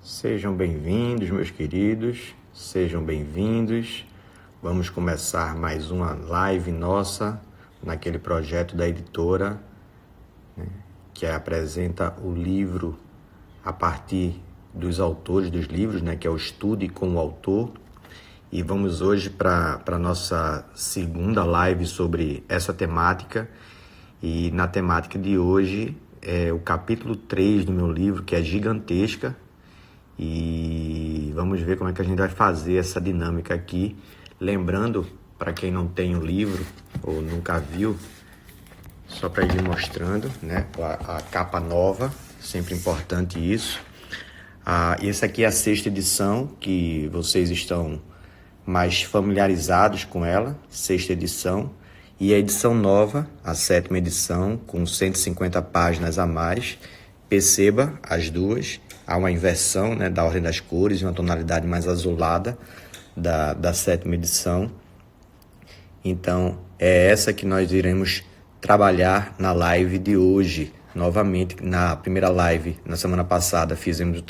Sejam bem-vindos, meus queridos, sejam bem-vindos. Vamos começar mais uma live nossa naquele projeto da editora, né, que apresenta o livro a partir dos autores dos livros, né, que é o Estude com o Autor. E vamos hoje para a nossa segunda live sobre essa temática. E na temática de hoje é o capítulo 3 do meu livro, que é Gigantesca. E vamos ver como é que a gente vai fazer essa dinâmica aqui. Lembrando, para quem não tem o livro ou nunca viu, só para ir mostrando, né, a capa nova, sempre importante isso. Essa aqui é a 6ª edição, que vocês estão mais familiarizados com ela, 6ª edição. E a edição nova, a 7ª edição, com 150 páginas a mais. Perceba as duas, há uma inversão, né, da ordem das cores e uma tonalidade mais azulada da 7ª edição. Então, é essa que nós iremos trabalhar na live de hoje. Novamente, na primeira live, na semana passada, fizemos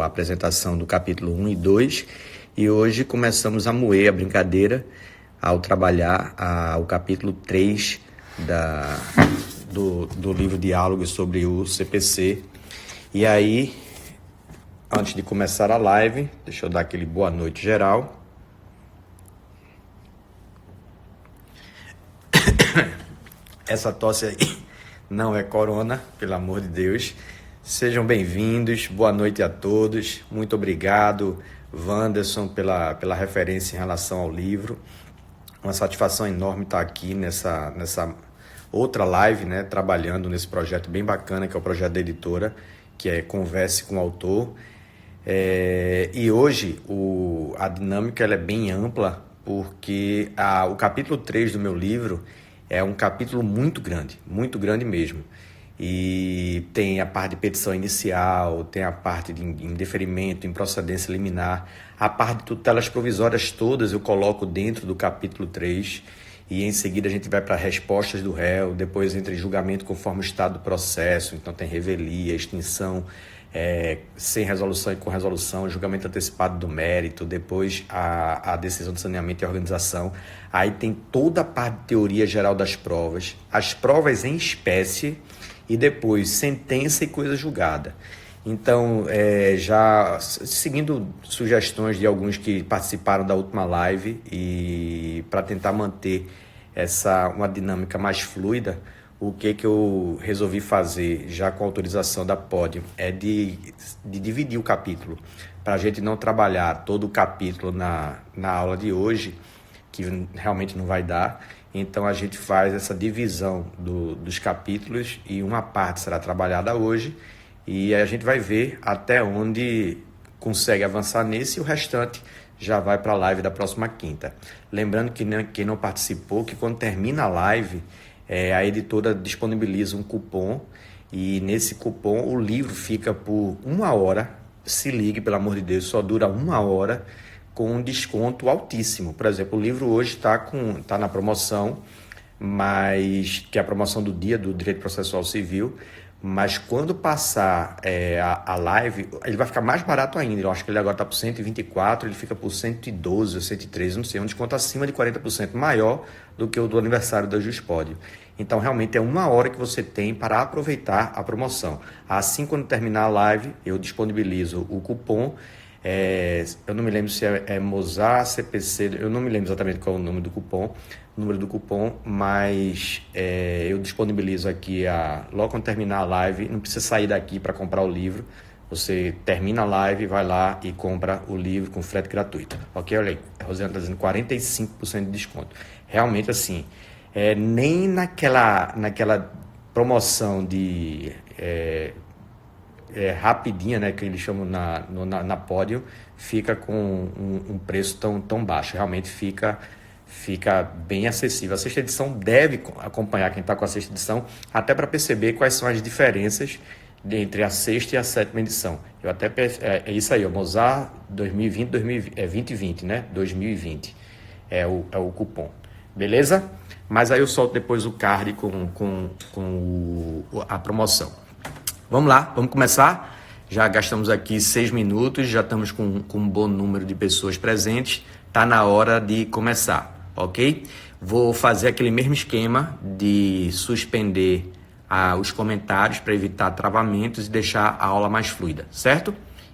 a apresentação do capítulo 1 e 2. E hoje começamos a moer a brincadeira ao trabalhar o capítulo 3 do livro Diálogos sobre o CPC. E aí, antes de começar a live, deixa eu dar aquele boa noite geral. Essa tosse aí não é corona, pelo amor de Deus. Sejam bem-vindos, boa noite a todos. Muito obrigado, Wanderson, pela referência em relação ao livro. Uma satisfação enorme estar aqui nessa outra live, né, trabalhando nesse projeto bem bacana, que é o projeto da editora, que é Converse com o Autor. E hoje a dinâmica ela é bem ampla, porque o capítulo 3 do meu livro é um capítulo muito grande mesmo. E tem a parte de petição inicial, tem a parte de indeferimento, improcedência liminar, a parte de tutelas provisórias todas eu coloco dentro do capítulo 3, e em seguida a gente vai para respostas do réu, depois entra em julgamento conforme o estado do processo, então tem revelia, extinção, sem resolução e com resolução, julgamento antecipado do mérito, depois a decisão de saneamento e organização. Aí tem toda a parte de teoria geral das provas, as provas em espécie, e depois sentença e coisa julgada. Então, já seguindo sugestões de alguns que participaram da última live, e para tentar manter uma dinâmica mais fluida, o que eu resolvi fazer, já com autorização da Podium, é de dividir o capítulo, para a gente não trabalhar todo o capítulo na aula de hoje, que realmente não vai dar. Então a gente faz essa divisão dos capítulos, e uma parte será trabalhada hoje, e a gente vai ver até onde consegue avançar nesse, e o restante já vai para a live da próxima quinta. Lembrando que quem não participou, que quando termina a live, a editora disponibiliza um cupom, e nesse cupom o livro fica por 1 hora, se ligue, pelo amor de Deus, só dura 1 hora, com um desconto altíssimo. Por exemplo, o livro hoje está na promoção, mas que é a promoção do dia do Direito Processual Civil, mas quando passar a live, ele vai ficar mais barato ainda. Eu acho que ele agora está por 124, ele fica por 112 ou 113, não sei, um desconto acima de 40% maior do que o do aniversário da Juspódio. Então, realmente é 1 hora que você tem para aproveitar a promoção. Assim, quando terminar a live, eu disponibilizo o cupom. Eu não me lembro se é Mozart, CPC, eu não me lembro exatamente qual é o número do cupom, mas eu disponibilizo aqui logo quando terminar a live. Não precisa sair daqui para comprar o livro, você termina a live, vai lá e compra o livro com frete gratuito. Ok, olha aí, a Rosiana está dizendo 45% de desconto. Realmente, assim, nem naquela promoção de... rapidinha, né, que eles chamam na Podium, fica com um preço tão baixo. Realmente fica bem acessível. A 6ª edição deve acompanhar quem está com a 6ª edição, até para perceber quais são as diferenças entre a 6ª e a 7ª edição. É isso aí, o Mozart 2020, né? 2020 é o cupom. Beleza? Mas aí eu solto depois o card com a promoção. Vamos lá, vamos começar. Já gastamos aqui 6 minutos, já estamos com um bom número de pessoas presentes. Está na hora de começar, ok? Vou fazer aquele mesmo esquema de suspender os comentários para evitar travamentos e deixar a aula mais fluida, certo?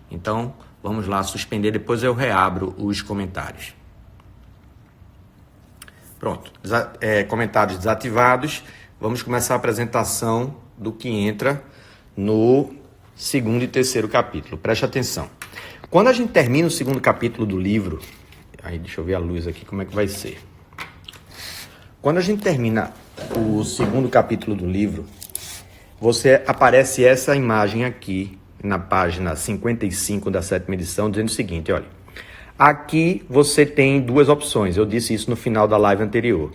Então, vamos lá suspender, depois eu reabro os comentários. Pronto, comentários desativados. Vamos começar a apresentação do que entra no segundo e terceiro capítulo. Preste atenção. Quando a gente termina o segundo capítulo do livro, aí deixa eu ver a luz aqui, como é que vai ser. Quando a gente termina o segundo capítulo do livro, aparece essa imagem aqui na página 55 da 7ª edição, dizendo o seguinte, olha. Aqui você tem duas opções, eu disse isso no final da live anterior.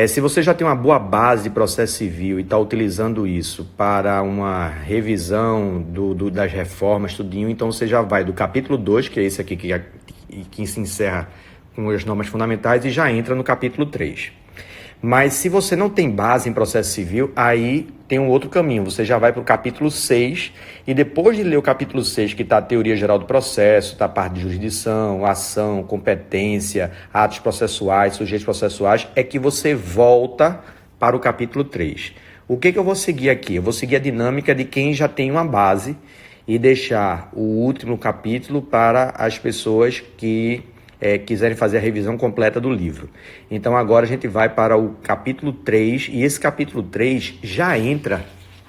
Se você já tem uma boa base de processo civil e está utilizando isso para uma revisão das reformas, tudinho, então você já vai do capítulo 2, que é esse aqui que se encerra com as normas fundamentais, e já entra no capítulo 3. Mas se você não tem base em processo civil, aí tem um outro caminho. Você já vai para o capítulo 6 e depois de ler o capítulo 6, que está a teoria geral do processo, está a parte de jurisdição, ação, competência, atos processuais, sujeitos processuais, é que você volta para o capítulo 3. O que eu vou seguir aqui? Eu vou seguir a dinâmica de quem já tem uma base e deixar o último capítulo para as pessoas que quiserem fazer a revisão completa do livro. Então agora a gente vai para o capítulo 3 e esse capítulo 3 já entra,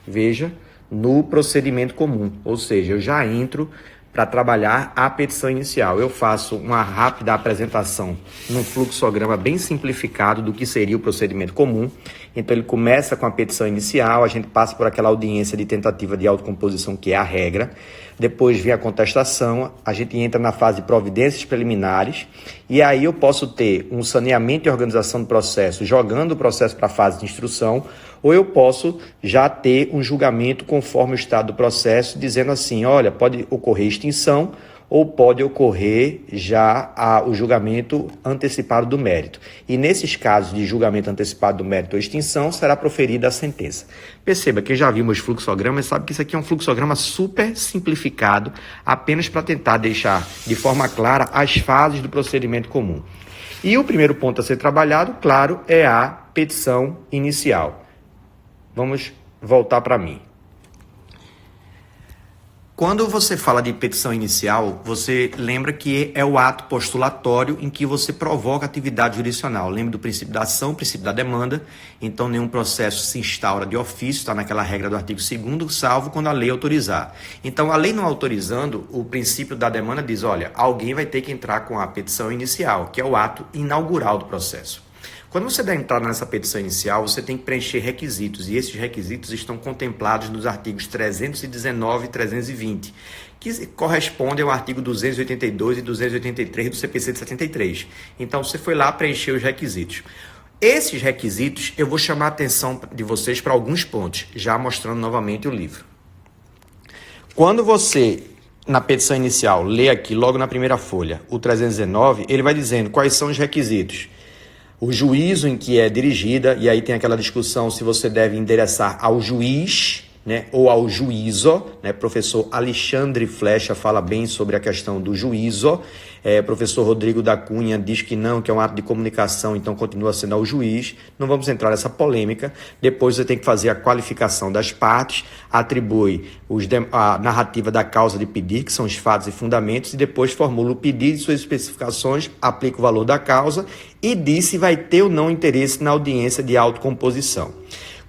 veja, no procedimento comum, ou seja, eu já entro para trabalhar a petição inicial. Eu faço uma rápida apresentação num fluxograma bem simplificado do que seria o procedimento comum. Então ele começa com a petição inicial, a gente passa por aquela audiência de tentativa de autocomposição, que é a regra. Depois vem a contestação, a gente entra na fase de providências preliminares e aí eu posso ter um saneamento e organização do processo, jogando o processo para a fase de instrução, ou eu posso já ter um julgamento conforme o estado do processo, dizendo assim, olha, pode ocorrer extinção ou pode ocorrer já o julgamento antecipado do mérito. E nesses casos de julgamento antecipado do mérito ou extinção, será proferida a sentença. Perceba, quem já viu meus fluxogramas sabe que isso aqui é um fluxograma super simplificado, apenas para tentar deixar de forma clara as fases do procedimento comum. E o primeiro ponto a ser trabalhado, claro, é a petição inicial. Vamos voltar para mim. Quando você fala de petição inicial, você lembra que é o ato postulatório em que você provoca atividade jurisdicional. Lembra do princípio da ação, princípio da demanda. Então, nenhum processo se instaura de ofício, está naquela regra do artigo 2º, salvo quando a lei autorizar. Então, a lei não autorizando, o princípio da demanda diz, olha, alguém vai ter que entrar com a petição inicial, que é o ato inaugural do processo. Quando você dá entrada nessa petição inicial, você tem que preencher requisitos, e esses requisitos estão contemplados nos artigos 319 e 320, que correspondem ao artigo 282 e 283 do CPC de 73. Então, você foi lá preencher os requisitos. Esses requisitos, eu vou chamar a atenção de vocês para alguns pontos, já mostrando novamente o livro. Quando você, na petição inicial, lê aqui, logo na primeira folha, o 319, ele vai dizendo quais são os requisitos. O juízo em que é dirigida, e aí tem aquela discussão se você deve endereçar ao juiz, né, ou ao juízo, né? Professor Alexandre Flecha fala bem sobre a questão do juízo. Professor Rodrigo da Cunha diz que não, que é um ato de comunicação, então continua sendo ao juiz. Não vamos entrar nessa polêmica. Depois você tem que fazer a qualificação das partes, atribui a narrativa da causa de pedir, que são os fatos e fundamentos, e depois formula o pedido e suas especificações, aplica o valor da causa e diz se vai ter ou não interesse na audiência de autocomposição.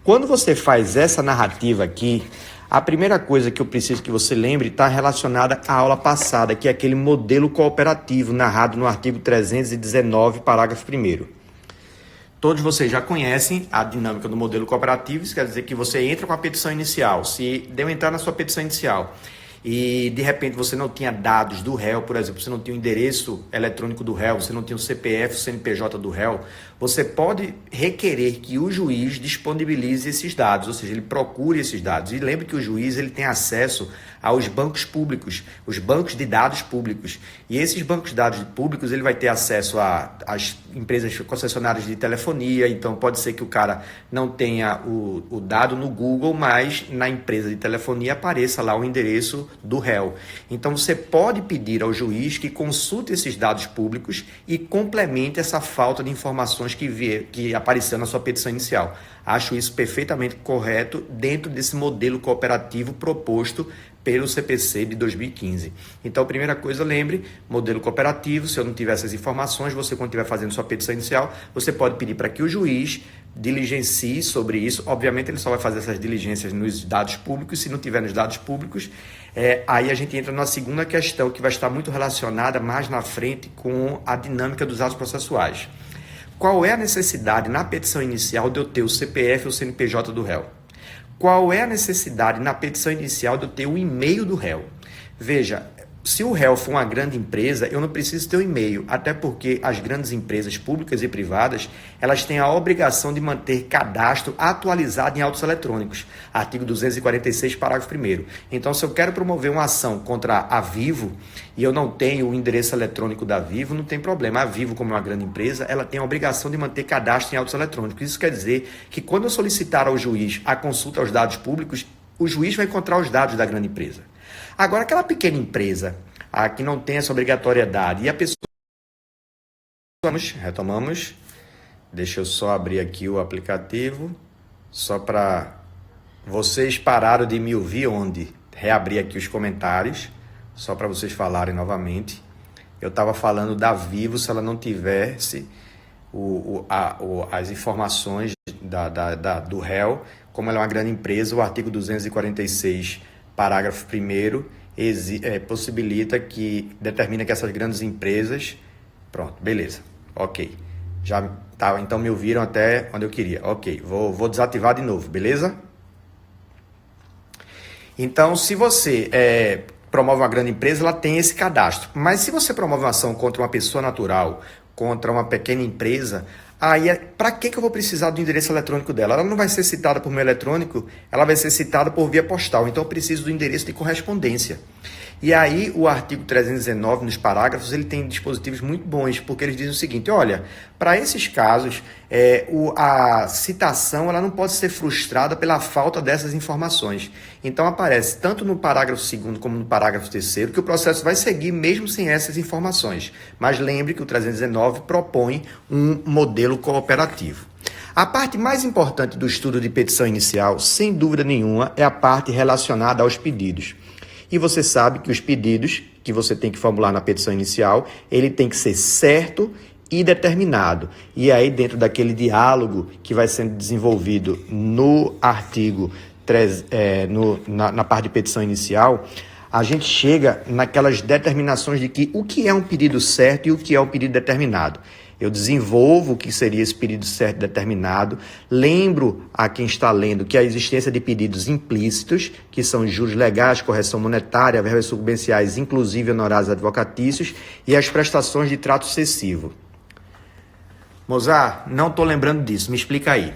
Quando você faz essa narrativa aqui, a primeira coisa que eu preciso que você lembre está relacionada à aula passada, que é aquele modelo cooperativo narrado no artigo 319, parágrafo 1º. Todos vocês já conhecem a dinâmica do modelo cooperativo, isso quer dizer que você entra com a petição inicial. Se deu entrar na sua petição inicial e de repente você não tinha dados do réu, por exemplo, você não tinha o endereço eletrônico do réu, você não tinha o CPF, o CNPJ do réu, você pode requerer que o juiz disponibilize esses dados, ou seja, ele procure esses dados. E lembre que o juiz ele tem acesso aos bancos públicos, os bancos de dados públicos. E esses bancos de dados públicos, ele vai ter acesso às empresas concessionárias de telefonia, então pode ser que o cara não tenha o dado no Google, mas na empresa de telefonia apareça lá o endereço do réu. Então você pode pedir ao juiz que consulte esses dados públicos e complemente essa falta de informações que apareceu na sua petição inicial. Acho isso perfeitamente correto dentro desse modelo cooperativo proposto pelo CPC de 2015. Então, primeira coisa, lembre, modelo cooperativo, se eu não tiver essas informações, você quando estiver fazendo sua petição inicial, você pode pedir para que o juiz diligencie sobre isso. Obviamente, ele só vai fazer essas diligências nos dados públicos, se não tiver nos dados públicos, aí a gente entra na segunda questão, que vai estar muito relacionada mais na frente com a dinâmica dos atos processuais. Qual é a necessidade na petição inicial de eu ter o CPF ou o CNPJ do réu? Qual é a necessidade na petição inicial de eu ter o e-mail do réu? Veja, se o réu for uma grande empresa, eu não preciso ter um e-mail, até porque as grandes empresas públicas e privadas, elas têm a obrigação de manter cadastro atualizado em autos eletrônicos. Artigo 246, parágrafo 1º. Então, se eu quero promover uma ação contra a Vivo e eu não tenho o endereço eletrônico da Vivo, não tem problema. A Vivo, como é uma grande empresa, ela tem a obrigação de manter cadastro em autos eletrônicos. Isso quer dizer que quando eu solicitar ao juiz a consulta aos dados públicos, o juiz vai encontrar os dados da grande empresa. Agora, aquela pequena empresa que não tem essa obrigatoriedade e a pessoa... Retomamos. Deixa eu só abrir aqui o aplicativo, só para... Vocês pararam de me ouvir onde? Reabrir aqui os comentários, só para vocês falarem novamente. Eu estava falando da Vivo, se ela não tivesse as informações do réu, como ela é uma grande empresa, o artigo 246, parágrafo 1º, possibilita que, determina que essas grandes empresas... Pronto, beleza, ok. Já tá, então me ouviram até onde eu queria. Ok, vou desativar de novo, beleza? Então, se você promove uma grande empresa, ela tem esse cadastro. Mas se você promove uma ação contra uma pessoa natural, contra uma pequena empresa, aí para que eu vou precisar do endereço eletrônico dela? Ela não vai ser citada por meio eletrônico, ela vai ser citada por via postal. Então eu preciso do endereço de correspondência. E aí o artigo 319, nos parágrafos, ele tem dispositivos muito bons, porque eles dizem o seguinte: olha, para esses casos, a citação ela não pode ser frustrada pela falta dessas informações. Então aparece tanto no parágrafo 2º como no parágrafo 3º que o processo vai seguir mesmo sem essas informações. Mas lembre que o 319 propõe um modelo cooperativo. A parte mais importante do estudo de petição inicial, sem dúvida nenhuma, é a parte relacionada aos pedidos. E você sabe que os pedidos que você tem que formular na petição inicial, ele tem que ser certo e determinado. E aí, dentro daquele diálogo que vai sendo desenvolvido no artigo, na parte de petição inicial, a gente chega naquelas determinações de que o que é um pedido certo e o que é um pedido determinado. Eu desenvolvo o que seria esse pedido certo e determinado. Lembro a quem está lendo que a existência de pedidos implícitos, que são juros legais, correção monetária, verbas sucumbenciais, inclusive honorários advocatícios, e as prestações de trato excessivo. Mozart, não estou lembrando disso, me explica aí.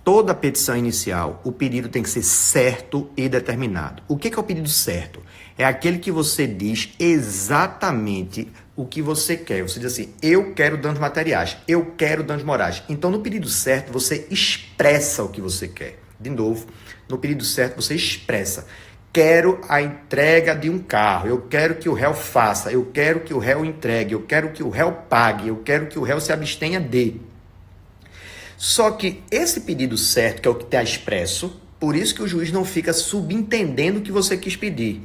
Toda petição inicial, o pedido tem que ser certo e determinado. O que é o pedido certo? É aquele que você diz exatamente o que você quer. Você diz assim: eu quero danos materiais, eu quero danos morais. Então, no pedido certo, você expressa o que você quer. De novo, no pedido certo, você expressa. Quero a entrega de um carro, eu quero que o réu faça, eu quero que o réu entregue, eu quero que o réu pague, eu quero que o réu se abstenha de. Só que esse pedido certo, que é o que está expresso, por isso que o juiz não fica subentendendo o que você quis pedir.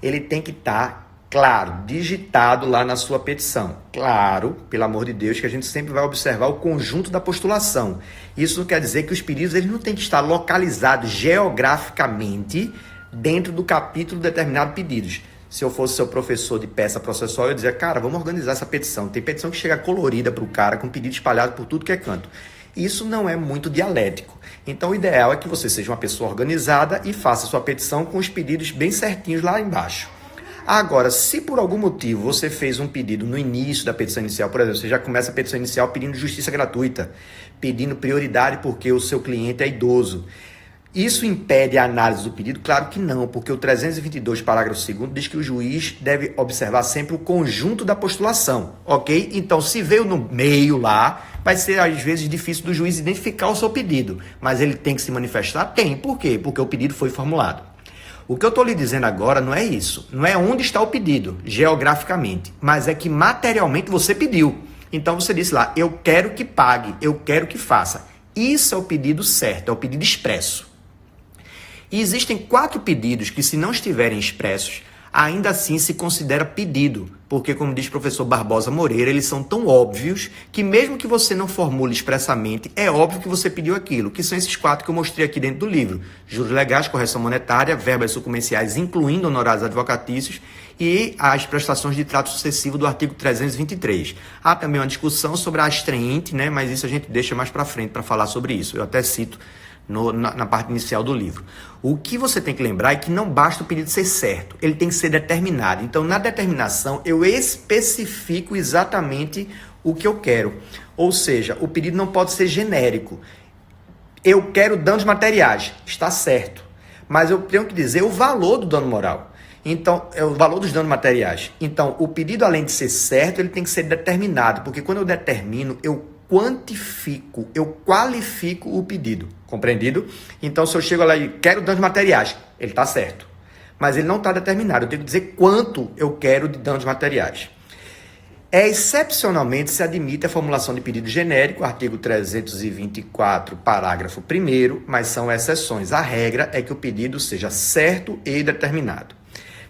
Ele tem que estar, claro, digitado lá na sua petição. Claro, pelo amor de Deus, que a gente sempre vai observar o conjunto da postulação. Isso não quer dizer que os pedidos eles não têm que estar localizados geograficamente dentro do capítulo determinado pedidos. Se eu fosse seu professor de peça processual, eu dizia: cara, vamos organizar essa petição. Tem petição que chega colorida para o cara, com pedido espalhado por tudo que é canto. Isso não é muito dialético. Então, o ideal é que você seja uma pessoa organizada e faça sua petição com os pedidos bem certinhos lá embaixo. Agora, se por algum motivo você fez um pedido no início da petição inicial, por exemplo, você já começa a petição inicial pedindo justiça gratuita, pedindo prioridade porque o seu cliente é idoso. Isso impede a análise do pedido? Claro que não, porque o 322, parágrafo 2º, diz que o juiz deve observar sempre o conjunto da postulação, ok? Então, se veio no meio lá, vai ser às vezes difícil do juiz identificar o seu pedido, mas ele tem que se manifestar? Tem. Por quê? Porque o pedido foi formulado. O que eu estou lhe dizendo agora não é isso, não é onde está o pedido, geograficamente, mas é que materialmente você pediu. Então, você disse lá, eu quero que pague, eu quero que faça. Isso é o pedido certo, é o pedido expresso. E existem 4 pedidos que, se não estiverem expressos, ainda assim se considera pedido, porque, como diz o professor Barbosa Moreira, eles são tão óbvios que, mesmo que você não formule expressamente, é óbvio que você pediu aquilo, que são esses 4 que eu mostrei aqui dentro do livro: juros legais, correção monetária, verbas sucumbenciais, incluindo honorários advocatícios, e as prestações de trato sucessivo do artigo 323. Há também uma discussão sobre a astreinte, né? Mas isso a gente deixa mais para frente para falar sobre isso. Eu até cito na parte inicial do livro. O que você tem que lembrar é que não basta o pedido ser certo, ele tem que ser determinado. Então, na determinação, eu especifico exatamente o que eu quero. Ou seja, o pedido não pode ser genérico. Eu quero danos materiais, está certo. Mas eu tenho que dizer o valor do dano moral. Então, é o valor dos danos materiais. Então, o pedido, além de ser certo, ele tem que ser determinado, porque quando eu determino, eu quantifico, eu qualifico o pedido, compreendido? Então, se eu chego lá e quero danos materiais, ele está certo, mas ele não está determinado, eu tenho que dizer quanto eu quero de danos materiais. Excepcionalmente, se admite a formulação de pedido genérico, artigo 324, parágrafo 1º, mas são exceções. A regra é que o pedido seja certo e determinado.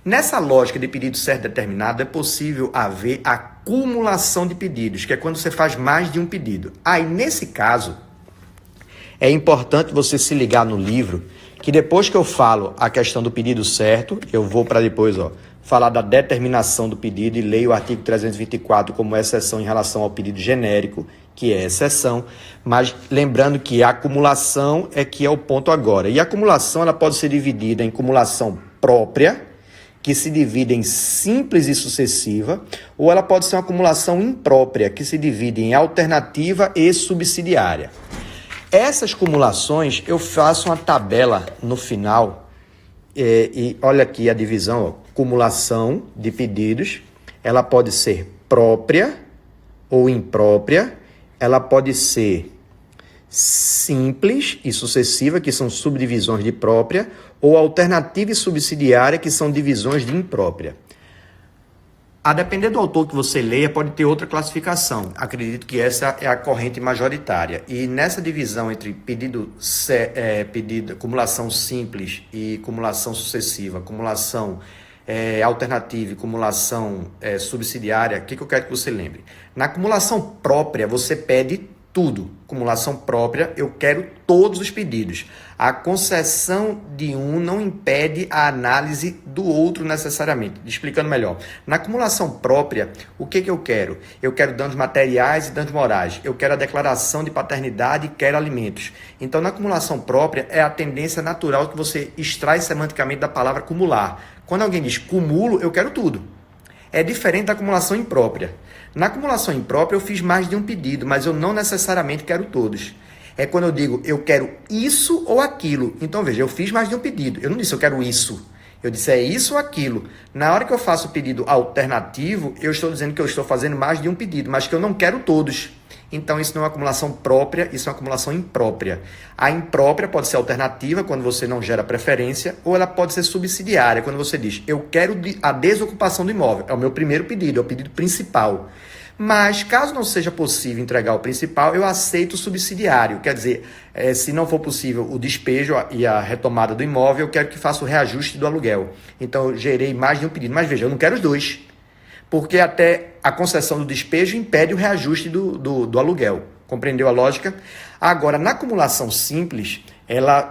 Nessa lógica de pedido certo e determinado, é possível haver acumulação de pedidos, que é quando você faz mais de um pedido. Aí, nesse caso, é importante você se ligar no livro, que depois que eu falo a questão do pedido certo, eu vou para depois, falar da determinação do pedido e leio o artigo 324 como exceção em relação ao pedido genérico, que é exceção, mas lembrando que a acumulação é que é o ponto agora. E a acumulação ela pode ser dividida em acumulação própria, que se divide em simples e sucessiva, ou ela pode ser uma acumulação imprópria, que se divide em alternativa e subsidiária. Essas acumulações, eu faço uma tabela no final, e olha aqui a divisão, acumulação de pedidos, ela pode ser própria ou imprópria, ela pode ser simples e sucessiva, que são subdivisões de própria, ou alternativa e subsidiária, que são divisões de imprópria. A depender do autor que você leia, pode ter outra classificação. Acredito que essa é a corrente majoritária. E nessa divisão entre pedido, acumulação simples e acumulação sucessiva, acumulação alternativa e acumulação subsidiária, o que eu quero que você lembre? Na acumulação própria, você pede tudo. Acumulação própria, eu quero todos os pedidos. A concessão de um não impede a análise do outro necessariamente. Explicando melhor. Na acumulação própria, o que eu quero? Eu quero danos materiais e danos morais. Eu quero a declaração de paternidade e quero alimentos. Então, na acumulação própria, é a tendência natural que você extrai semanticamente da palavra acumular. Quando alguém diz cumulo, eu quero tudo. É diferente da acumulação imprópria. Na acumulação imprópria, eu fiz mais de um pedido, mas eu não necessariamente quero todos. É quando eu digo, eu quero isso ou aquilo. Então, veja, eu fiz mais de um pedido. Eu não disse, eu quero isso. Eu disse, é isso ou aquilo. Na hora que eu faço o pedido alternativo, eu estou dizendo que eu estou fazendo mais de um pedido, mas que eu não quero todos. Então, isso não é uma acumulação própria, isso é uma acumulação imprópria. A imprópria pode ser alternativa, quando você não gera preferência, ou ela pode ser subsidiária, quando você diz, eu quero a desocupação do imóvel. É o meu primeiro pedido, é o pedido principal. Mas, caso não seja possível entregar o principal, eu aceito o subsidiário. Quer dizer, se não for possível o despejo e a retomada do imóvel, eu quero que faça o reajuste do aluguel. Então, eu gerei mais de um pedido. Mas, veja, eu não quero os dois. Porque até a concessão do despejo impede o reajuste do aluguel. Compreendeu a lógica? Agora, na acumulação simples,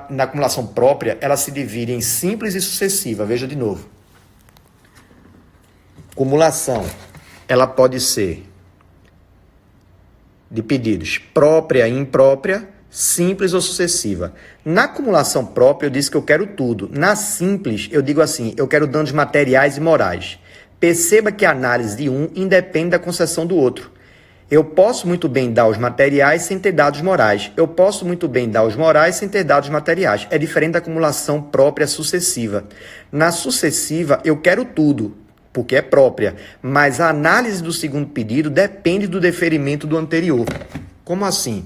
na acumulação própria, ela se divide em simples e sucessiva. Veja de novo. Acumulação, ela pode ser de pedidos própria e imprópria, simples ou sucessiva. Na acumulação própria, eu disse que eu quero tudo. Na simples, eu digo assim, eu quero danos materiais e morais. Perceba que a análise de um independe da concessão do outro. Eu posso muito bem dar os materiais sem ter dados morais. Eu posso muito bem dar os morais sem ter dados materiais. É diferente da acumulação própria sucessiva. Na sucessiva, eu quero tudo, porque é própria. Mas a análise do segundo pedido depende do deferimento do anterior. Como assim?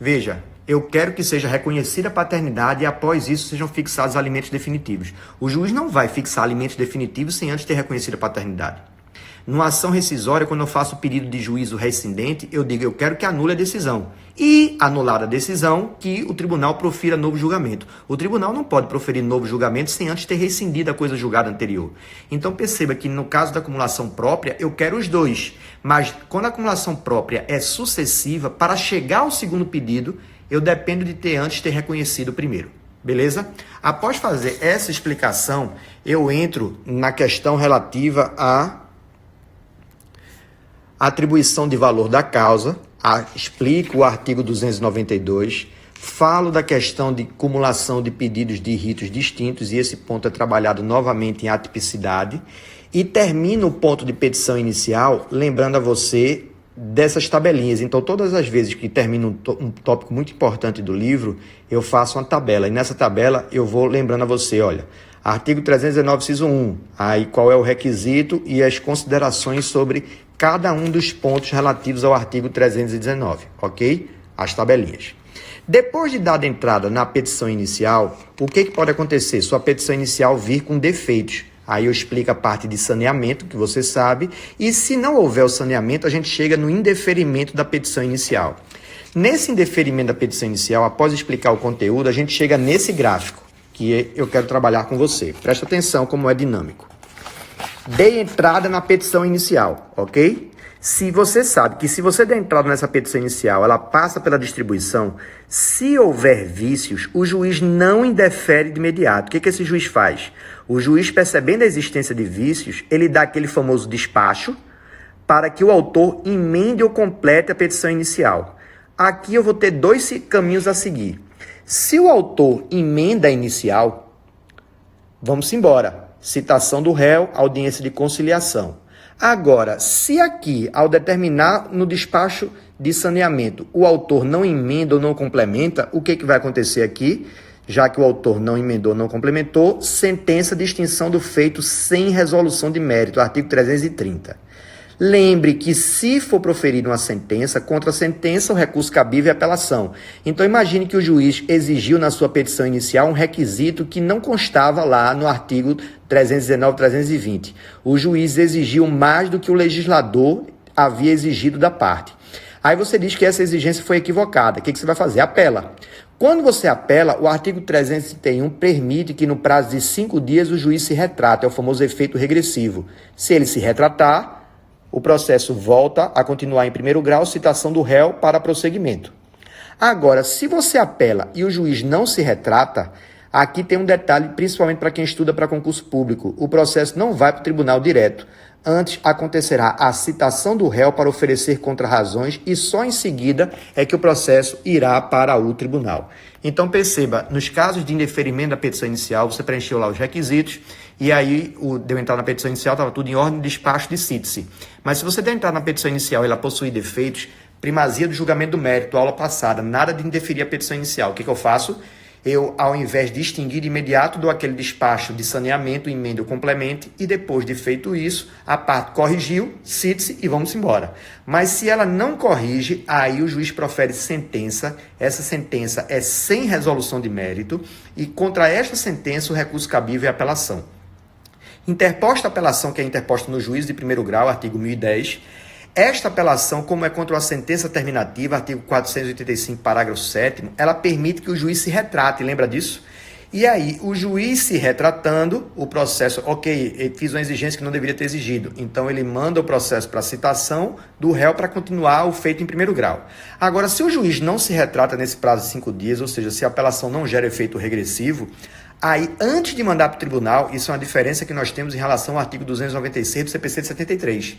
Veja, eu quero que seja reconhecida a paternidade e após isso sejam fixados alimentos definitivos. O juiz não vai fixar alimentos definitivos sem antes ter reconhecido a paternidade. Numa ação rescisória, quando eu faço o pedido de juízo rescindente, eu digo, eu quero que anule a decisão. E, anulada a decisão, que o tribunal profira novo julgamento. O tribunal não pode proferir novo julgamento sem antes ter rescindido a coisa julgada anterior. Então, perceba que no caso da acumulação própria, eu quero os dois. Mas, quando a acumulação própria é sucessiva, para chegar ao segundo pedido, eu dependo de ter antes ter reconhecido o primeiro. Beleza? Após fazer essa explicação, eu entro na questão relativa à atribuição de valor da causa, explico o artigo 292, falo da questão de cumulação de pedidos de ritos distintos, e esse ponto é trabalhado novamente em atipicidade, e termino o ponto de petição inicial lembrando a você dessas tabelinhas. Então, todas as vezes que termino um tópico muito importante do livro, eu faço uma tabela, e nessa tabela eu vou lembrando a você, olha, artigo 319, inciso 1, aí qual é o requisito e as considerações sobre cada um dos pontos relativos ao artigo 319, ok? As tabelinhas. Depois de dada entrada na petição inicial, o que pode acontecer? Sua petição inicial vir com defeitos. Aí eu explico a parte de saneamento, que você sabe, e se não houver o saneamento, a gente chega no indeferimento da petição inicial. Nesse indeferimento da petição inicial, após explicar o conteúdo, a gente chega nesse gráfico, que eu quero trabalhar com você. Presta atenção como é dinâmico. Dei entrada na petição inicial, ok? Se você sabe que se você der entrada nessa petição inicial, ela passa pela distribuição, se houver vícios, o juiz não indefere de imediato. O que esse juiz faz? O juiz, percebendo a existência de vícios, ele dá aquele famoso despacho para que o autor emende ou complete a petição inicial. Aqui eu vou ter dois caminhos a seguir. Se o autor emenda a inicial, vamos embora. Citação do réu, audiência de conciliação. Agora, se aqui, ao determinar no despacho de saneamento, o autor não emenda ou não complementa, o que vai acontecer aqui? Já que o autor não emendou ou não complementou, sentença de extinção do feito sem resolução de mérito, artigo 330. Lembre que se for proferida uma sentença, contra a sentença o recurso cabível é apelação. Então imagine que o juiz exigiu na sua petição inicial um requisito que não constava lá no artigo 319, 320. O juiz exigiu mais do que o legislador havia exigido da parte. Aí você diz que essa exigência foi equivocada. O que você vai fazer? Apela. Quando você apela, o artigo 331 permite que no prazo de 5 dias o juiz se retrate, é o famoso efeito regressivo. Se ele se retratar, o processo volta a continuar em primeiro grau, citação do réu para prosseguimento. Agora, se você apela e o juiz não se retrata, aqui tem um detalhe, principalmente para quem estuda para concurso público. O processo não vai para o tribunal direto. Antes acontecerá a citação do réu para oferecer contrarrazões e só em seguida é que o processo irá para o tribunal. Então perceba, nos casos de indeferimento da petição inicial, você preencheu lá os requisitos e aí deu entrada na petição inicial, estava tudo em ordem de despacho de cítese. Mas se você der entrada na petição inicial e ela possui defeitos, primazia do julgamento do mérito, aula passada, nada de indeferir a petição inicial. O que eu faço? Eu, ao invés de extinguir de imediato, dou aquele despacho de saneamento, emenda ou complemente, e depois de feito isso, a parte corrigiu, cite-se e vamos embora. Mas se ela não corrige, aí o juiz profere sentença, essa sentença é sem resolução de mérito, e contra esta sentença o recurso cabível é apelação. Interposta a apelação, que é interposta no juízo de primeiro grau, artigo 1010, esta apelação, como é contra uma sentença terminativa, artigo 485, parágrafo 7º, ela permite que o juiz se retrate, lembra disso? E aí, o juiz se retratando, o processo, ok, ele fez uma exigência que não deveria ter exigido, então ele manda o processo para citação do réu para continuar o feito em primeiro grau. Agora, se o juiz não se retrata nesse prazo de 5 dias, ou seja, se a apelação não gera efeito regressivo, aí, antes de mandar para o tribunal, isso é uma diferença que nós temos em relação ao artigo 296 do CPC de 73.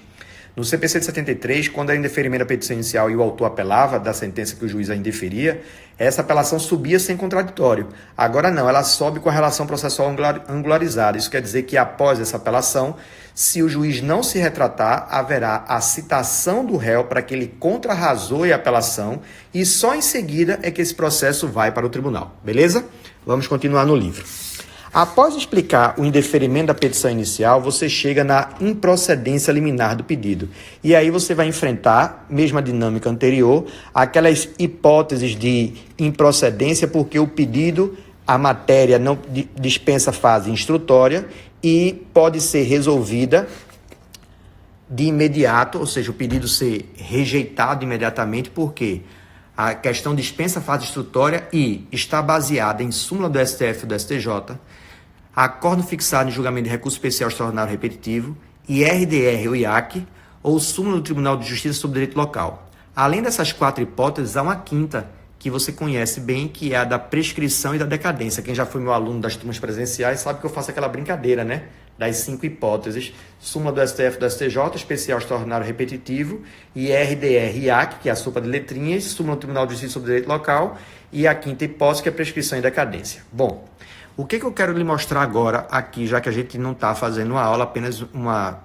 No CPC de 73, quando era indeferimento da petição inicial e o autor apelava da sentença que o juiz a indeferia, essa apelação subia sem contraditório. Agora não, ela sobe com a relação processual angularizada. Isso quer dizer que após essa apelação, se o juiz não se retratar, haverá a citação do réu para que ele contrarrazoe a apelação e só em seguida é que esse processo vai para o tribunal. Beleza? Vamos continuar no livro. Após explicar o indeferimento da petição inicial, você chega na improcedência liminar do pedido. E aí você vai enfrentar, mesma dinâmica anterior, aquelas hipóteses de improcedência porque o pedido, a matéria não dispensa fase instrutória e pode ser resolvida de imediato, ou seja, o pedido ser rejeitado imediatamente, porque a questão dispensa fase instrutória e está baseada em súmula do STF e do STJ, acordo fixado em julgamento de recurso especial extraordinário repetitivo, IRDR ou IAC, ou súmula do Tribunal de Justiça sobre Direito Local. Além dessas 4 hipóteses, há uma quinta, que você conhece bem, que é a da prescrição e da decadência. Quem já foi meu aluno das turmas presenciais sabe que eu faço aquela brincadeira, né? Das 5 hipóteses, súmula do STF e do STJ, especial extraordinário repetitivo, IRDR e IAC, que é a sopa de letrinhas, súmula do Tribunal de Justiça sobre Direito Local, e a quinta hipótese, que é prescrição e decadência. Bom, o que eu quero lhe mostrar agora aqui, já que a gente não está fazendo uma aula, apenas uma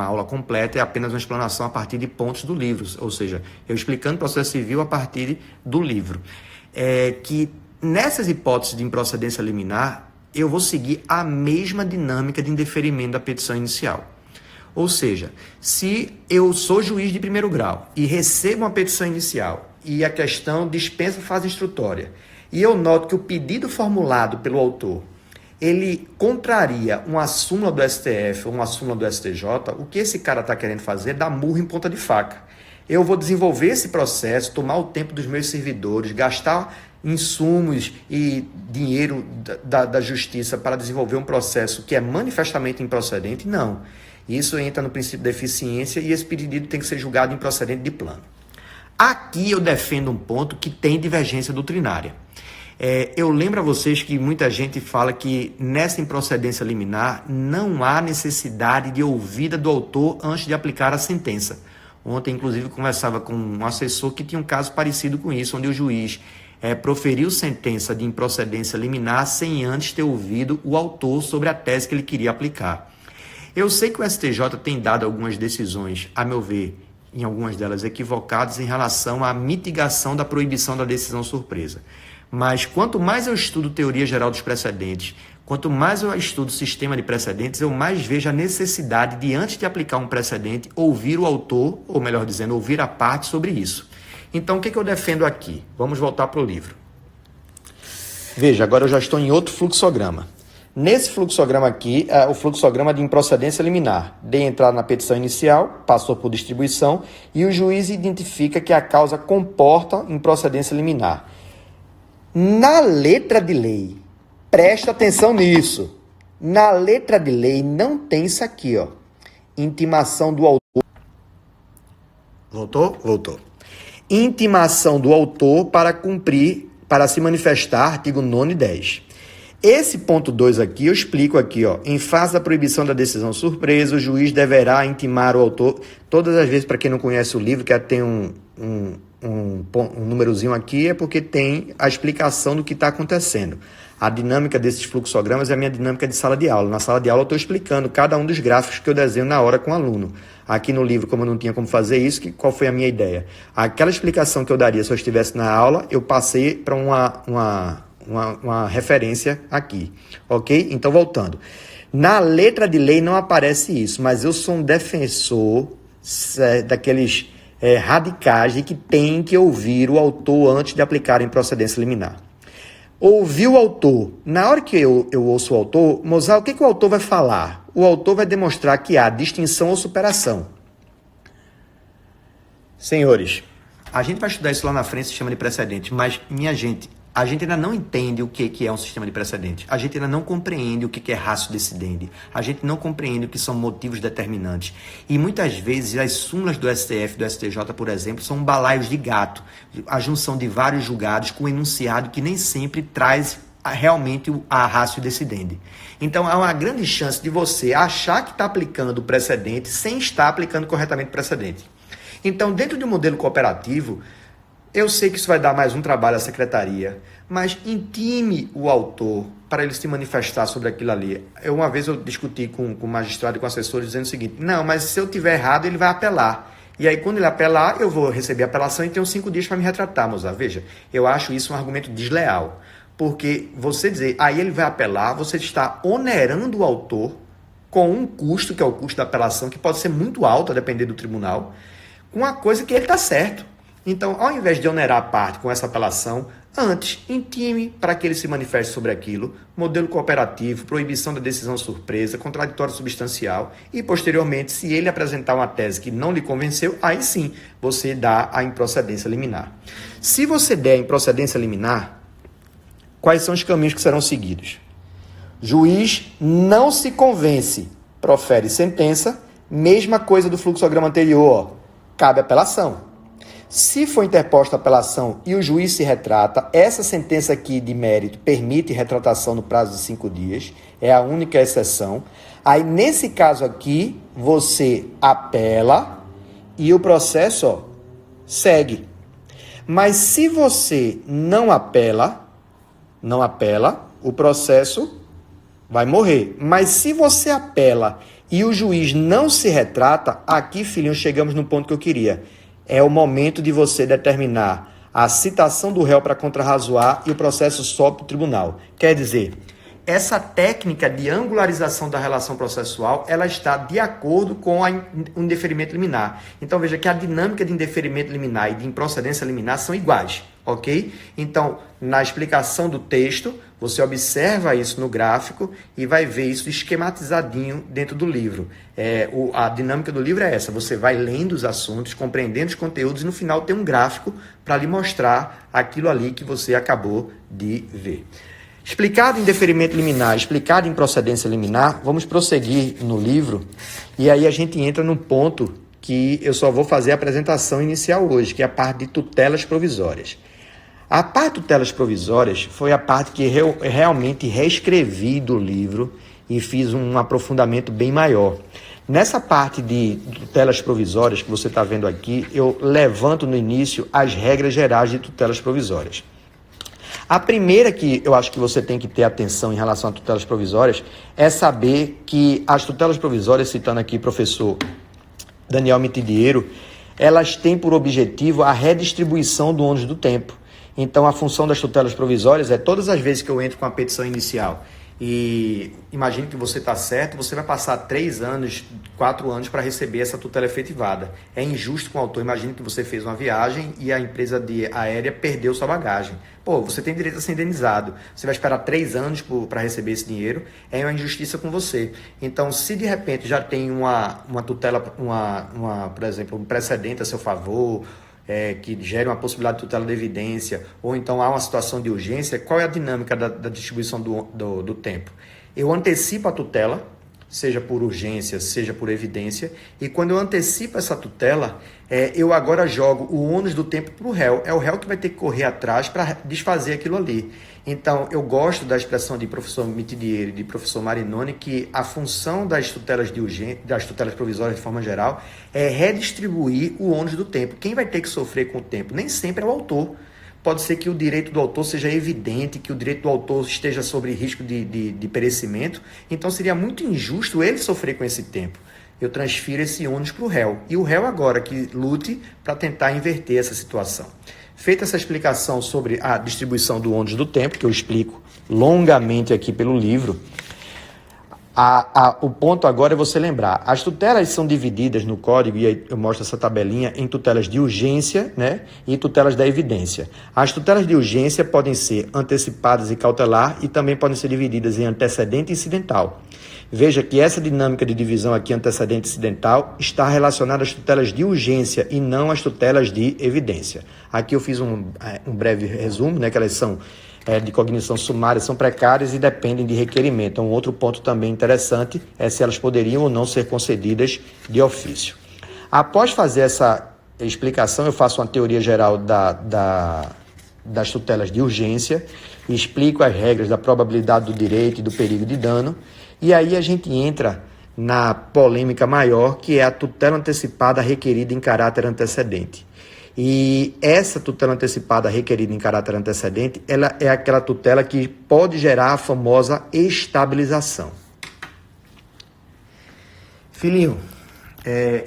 aula completa, é apenas uma explanação a partir de pontos do livro, ou seja, eu explicando o processo civil a partir do livro. Que nessas hipóteses de improcedência liminar, eu vou seguir a mesma dinâmica de indeferimento da petição inicial. Ou seja, se eu sou juiz de primeiro grau e recebo uma petição inicial e a questão dispensa fase instrutória, e eu noto que o pedido formulado pelo autor, ele contraria uma súmula do STF ou uma súmula do STJ, o que esse cara está querendo fazer é dar murro em ponta de faca. Eu vou desenvolver esse processo, tomar o tempo dos meus servidores, gastar insumos e dinheiro da justiça para desenvolver um processo que é manifestamente improcedente? Não. Isso entra no princípio da eficiência e esse pedido tem que ser julgado improcedente de plano. Aqui eu defendo um ponto que tem divergência doutrinária. Eu lembro a vocês que muita gente fala que nessa improcedência liminar não há necessidade de ouvida do autor antes de aplicar a sentença. Ontem, inclusive, conversava com um assessor que tinha um caso parecido com isso, onde o juiz proferiu sentença de improcedência liminar sem antes ter ouvido o autor sobre a tese que ele queria aplicar. Eu sei que o STJ tem dado algumas decisões, a meu ver, em algumas delas equivocadas, em relação à mitigação da proibição da decisão surpresa. Mas quanto mais eu estudo teoria geral dos precedentes, quanto mais eu estudo sistema de precedentes, eu mais vejo a necessidade de, antes de aplicar um precedente, ouvir o autor, ou melhor dizendo, ouvir a parte sobre isso. Então, o que eu defendo aqui? Vamos voltar para o livro. Veja, agora eu já estou em outro fluxograma. Nesse fluxograma aqui, o fluxograma de improcedência liminar. Dei entrada na petição inicial, passou por distribuição, e o juiz identifica que a causa comporta improcedência liminar. Na letra de lei, presta atenção nisso. Na letra de lei não tem isso aqui, ó. Intimação do autor. Voltou? Voltou. Intimação do autor para cumprir, para se manifestar, artigo 9 e 10. Esse ponto 2 aqui, eu explico aqui, ó. Em face da proibição da decisão surpresa, o juiz deverá intimar o autor. Todas as vezes, para quem não conhece o livro, que tem um númerozinho aqui, é porque tem a explicação do que está acontecendo. A dinâmica desses fluxogramas é a minha dinâmica de sala de aula. Na sala de aula eu estou explicando cada um dos gráficos que eu desenho na hora com o aluno. Aqui no livro, como eu não tinha como fazer isso, qual foi a minha ideia? Aquela explicação que eu daria se eu estivesse na aula, eu passei para uma referência aqui, ok? Então, voltando. Na letra de lei não aparece isso, mas eu sou um defensor daqueles radicais de que tem que ouvir o autor antes de aplicar em procedência liminar. Ouvir o autor. Na hora que eu ouço o autor, Mozart, o que o autor vai falar? O autor vai demonstrar que há distinção ou superação. Senhores, a gente vai estudar isso lá na frente, sistema de precedente, mas, minha gente, a gente ainda não entende o que é um sistema de precedente. A gente ainda não compreende o que é ratio decidendi. A gente não compreende o que são motivos determinantes. E muitas vezes as súmulas do STF e do STJ, por exemplo, são balaios de gato. A junção de vários julgados com um enunciado que nem sempre traz realmente a ratio decidendi. Então, há uma grande chance de você achar que está aplicando o precedente sem estar aplicando corretamente o precedente. Então, dentro de um modelo cooperativo, eu sei que isso vai dar mais um trabalho à secretaria, mas intime o autor para ele se manifestar sobre aquilo ali. Uma vez eu discuti com o magistrado e com assessores dizendo o seguinte: não, mas se eu tiver errado, ele vai apelar. E aí, quando ele apelar, eu vou receber a apelação e tenho 5 dias para me retratar, moça. Veja, eu acho isso um argumento desleal. Porque você dizer, aí ele vai apelar, você está onerando o autor com um custo, que é o custo da apelação, que pode ser muito alto, a depender do tribunal, com uma coisa que ele está certo. Então, ao invés de onerar a parte com essa apelação, antes, intime para que ele se manifeste sobre aquilo, modelo cooperativo, proibição da decisão surpresa, contraditório substancial, e posteriormente, se ele apresentar uma tese que não lhe convenceu, aí sim, você dá a improcedência liminar. Se você der a improcedência liminar, quais são os caminhos que serão seguidos? Juiz não se convence, profere sentença, mesma coisa do fluxograma anterior, cabe apelação. Se for interposta a apelação e o juiz se retrata, essa sentença aqui de mérito permite retratação no prazo de 5 dias, é a única exceção. Aí, nesse caso aqui, você apela e o processo segue. Mas se você não apela, o processo vai morrer. Mas se você apela e o juiz não se retrata, aqui, filhinho, chegamos no ponto que eu queria. É o momento de você determinar a citação do réu para contrarrazoar e o processo sobe para o tribunal. Quer dizer, essa técnica de angularização da relação processual, ela está de acordo com o indeferimento liminar. Então, veja que a dinâmica de indeferimento liminar e de improcedência liminar são iguais, ok? Então, na explicação do texto, você observa isso no gráfico e vai ver isso esquematizadinho dentro do livro. A dinâmica do livro é essa, você vai lendo os assuntos, compreendendo os conteúdos e no final tem um gráfico para lhe mostrar aquilo ali que você acabou de ver. Explicado em deferimento liminar, explicado em procedência liminar, vamos prosseguir no livro e aí a gente entra num ponto que eu só vou fazer a apresentação inicial hoje, que é a parte de tutelas provisórias. A parte de tutelas provisórias foi a parte que eu realmente reescrevi do livro e fiz um aprofundamento bem maior. Nessa parte de tutelas provisórias que você está vendo aqui, eu levanto no início as regras gerais de tutelas provisórias. A primeira que eu acho que você tem que ter atenção em relação a tutelas provisórias é saber que as tutelas provisórias, citando aqui o professor Daniel Mitidiero, elas têm por objetivo a redistribuição do ônus do tempo. Então, a função das tutelas provisórias é todas as vezes que eu entro com a petição inicial e imagine que você está certo, você vai passar 3 anos, 4 anos para receber essa tutela efetivada. É injusto com o autor. Imagine que você fez uma viagem e a empresa aérea perdeu sua bagagem. Pô, você tem direito a ser indenizado. Você vai esperar 3 anos para receber esse dinheiro. É uma injustiça com você. Então, se de repente já tem uma tutela, por exemplo, um precedente a seu favor, que gere uma possibilidade de tutela de evidência, ou então há uma situação de urgência, qual é a dinâmica da distribuição do tempo? Eu antecipo a tutela, seja por urgência, seja por evidência, e quando eu antecipo essa tutela, eu agora jogo o ônus do tempo para o réu. É o réu que vai ter que correr atrás para desfazer aquilo ali. Então, eu gosto da expressão de professor Mitidiero e de professor Marinoni, que a função das tutelas de urgência, das tutelas provisórias de forma geral, é redistribuir o ônus do tempo. Quem vai ter que sofrer com o tempo? Nem sempre é o autor. Pode ser que o direito do autor seja evidente, que o direito do autor esteja sob risco de perecimento. Então, seria muito injusto ele sofrer com esse tempo. Eu transfiro esse ônus para o réu. E o réu agora que lute para tentar inverter essa situação. Feita essa explicação sobre a distribuição do ônus do tempo, que eu explico longamente aqui pelo livro, o ponto agora é você lembrar. As tutelas são divididas no código, e aí eu mostro essa tabelinha, em tutelas de urgência, né, e tutelas da evidência. As tutelas de urgência podem ser antecipadas e cautelar e também podem ser divididas em antecedente e incidental. Veja que essa dinâmica de divisão aqui, antecedente e incidental, está relacionada às tutelas de urgência e não às tutelas de evidência. Aqui eu fiz um breve resumo, né, que elas são de cognição sumária, são precárias e dependem de requerimento. Um outro ponto também interessante é se elas poderiam ou não ser concedidas de ofício. Após fazer essa explicação, eu faço uma teoria geral das tutelas de urgência, explico as regras da probabilidade do direito e do perigo de dano, e aí a gente entra na polêmica maior, que é a tutela antecipada requerida em caráter antecedente. E essa tutela antecipada requerida em caráter antecedente, ela é aquela tutela que pode gerar a famosa estabilização. Filhinho,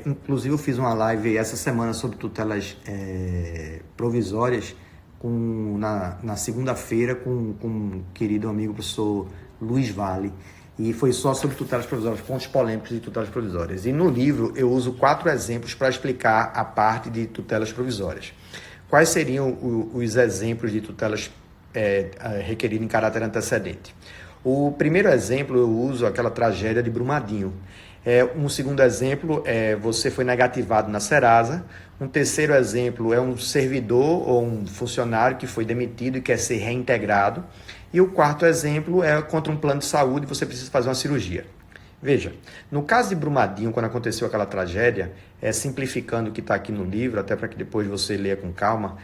inclusive eu fiz uma live essa semana sobre tutelas provisórias na segunda-feira com um querido amigo, professor Luiz Vale, e foi só sobre tutelas provisórias, pontos polêmicos de tutelas provisórias. E no livro eu uso 4 exemplos para explicar a parte de tutelas provisórias. Quais seriam os exemplos de tutelas requeridas em caráter antecedente? O primeiro exemplo eu uso aquela tragédia de Brumadinho. Um segundo exemplo é você foi negativado na Serasa. Um terceiro exemplo é um servidor ou um funcionário que foi demitido e quer ser reintegrado. E o quarto exemplo é contra um plano de saúde e você precisa fazer uma cirurgia. Veja, no caso de Brumadinho, quando aconteceu aquela tragédia, simplificando o que está aqui no livro, até para que depois você leia com calma,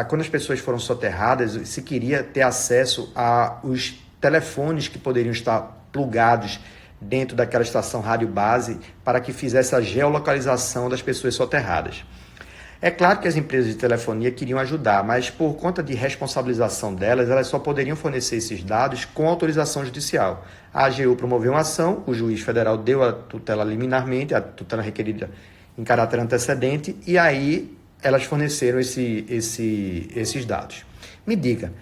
quando as pessoas foram soterradas, se queria ter acesso aos telefones que poderiam estar plugados dentro daquela estação rádio base para que fizesse a geolocalização das pessoas soterradas. É claro que as empresas de telefonia queriam ajudar, mas por conta de responsabilização delas, elas só poderiam fornecer esses dados com autorização judicial. A AGU promoveu uma ação, o juiz federal deu a tutela liminarmente, a tutela requerida em caráter antecedente, e aí elas forneceram esses dados. Me diga,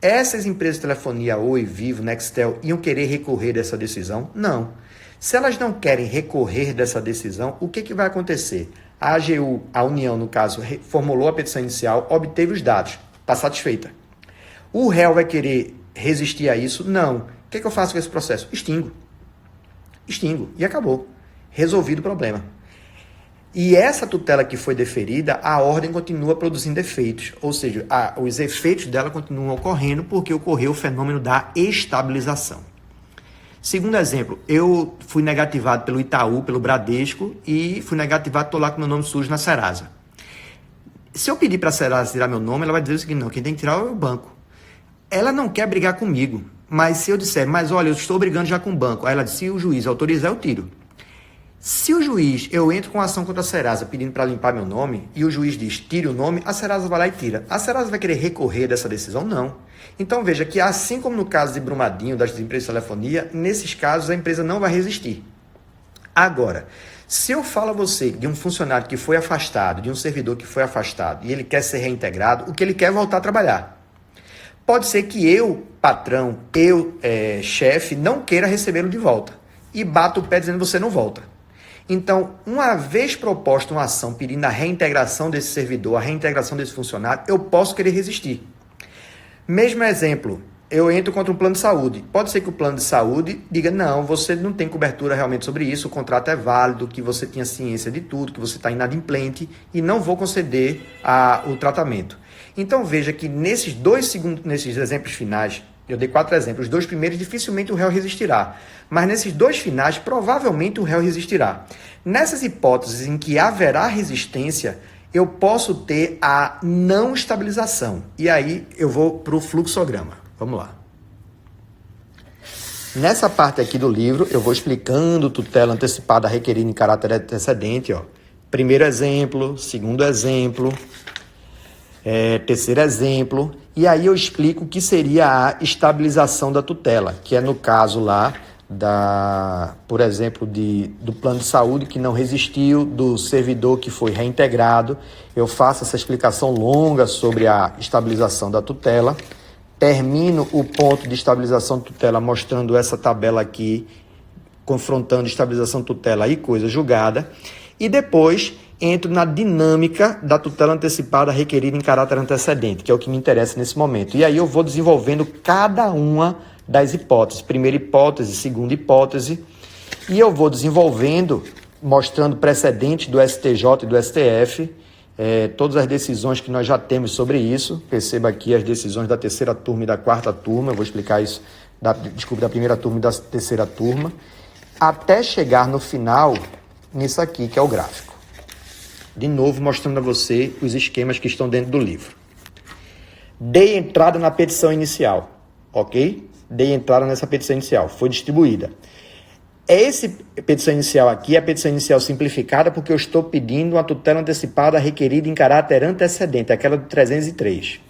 essas empresas de telefonia, Oi, Vivo, Nextel, iam querer recorrer dessa decisão? Não. Se elas não querem recorrer dessa decisão, o que vai acontecer? A AGU, a União, no caso, formulou a petição inicial, obteve os dados, está satisfeita. O réu vai querer resistir a isso? Não. O que eu faço com esse processo? Extingo. E acabou. Resolvido o problema. E essa tutela que foi deferida, a ordem continua produzindo efeitos, ou seja, os efeitos dela continuam ocorrendo porque ocorreu o fenômeno da estabilização. Segundo exemplo, eu fui negativado pelo Itaú, pelo Bradesco, e fui negativado, estou lá com meu nome sujo na Serasa. Se eu pedir para a Serasa tirar meu nome, ela vai dizer o seguinte: não, quem tem que tirar é o banco. Ela não quer brigar comigo, mas se eu disser, mas olha, eu estou brigando já com o banco, aí ela diz, se o juiz autorizar, eu tiro. Se o juiz, eu entro com ação contra a Serasa pedindo para limpar meu nome, e o juiz diz, tire o nome, a Serasa vai lá e tira. A Serasa vai querer recorrer dessa decisão? Não. Então veja que assim como no caso de Brumadinho, das empresas de telefonia, nesses casos a empresa não vai resistir. Agora, se eu falo a você de um funcionário que foi afastado, de um servidor que foi afastado, e ele quer ser reintegrado, o que ele quer é voltar a trabalhar. Pode ser que eu, patrão, chefe, não queira recebê-lo de volta, e bato o pé dizendo você não volta. Então, uma vez proposta uma ação pedindo a reintegração desse servidor, a reintegração desse funcionário, eu posso querer resistir. Mesmo exemplo, eu entro contra um plano de saúde. Pode ser que o plano de saúde diga, não, você não tem cobertura realmente sobre isso, o contrato é válido, que você tinha ciência de tudo, que você está inadimplente e não vou conceder o tratamento. Então, veja que nesses exemplos finais, eu dei 4 exemplos, os 2 primeiros dificilmente o réu resistirá, mas nesses 2 finais provavelmente o réu resistirá. Nessas hipóteses em que haverá resistência, eu posso ter a não estabilização. E aí eu vou para o fluxograma. Vamos lá. Nessa parte aqui do livro, eu vou explicando tutela antecipada requerida em caráter antecedente. Primeiro exemplo, segundo exemplo, terceiro exemplo. E aí eu explico o que seria a estabilização da tutela, que é no caso lá, por exemplo, do plano de saúde que não resistiu, do servidor que foi reintegrado. Eu faço essa explicação longa sobre a estabilização da tutela. Termino o ponto de estabilização de tutela mostrando essa tabela aqui, confrontando estabilização de tutela e coisa julgada. E depois entro na dinâmica da tutela antecipada requerida em caráter antecedente, que é o que me interessa nesse momento. E aí eu vou desenvolvendo cada uma das hipóteses, primeira hipótese, segunda hipótese, e eu vou desenvolvendo, mostrando precedentes do STJ e do STF, todas as decisões que nós já temos sobre isso. Perceba aqui as decisões da terceira turma e da quarta turma, eu vou explicar isso, da primeira turma e da terceira turma, até chegar no final, nisso aqui, que é o gráfico. De novo, mostrando a você os esquemas que estão dentro do livro. Dei entrada na petição inicial, ok? Dei entrada nessa petição inicial, foi distribuída. Essa petição inicial aqui é a petição inicial simplificada porque eu estou pedindo uma tutela antecipada requerida em caráter antecedente, aquela do 303.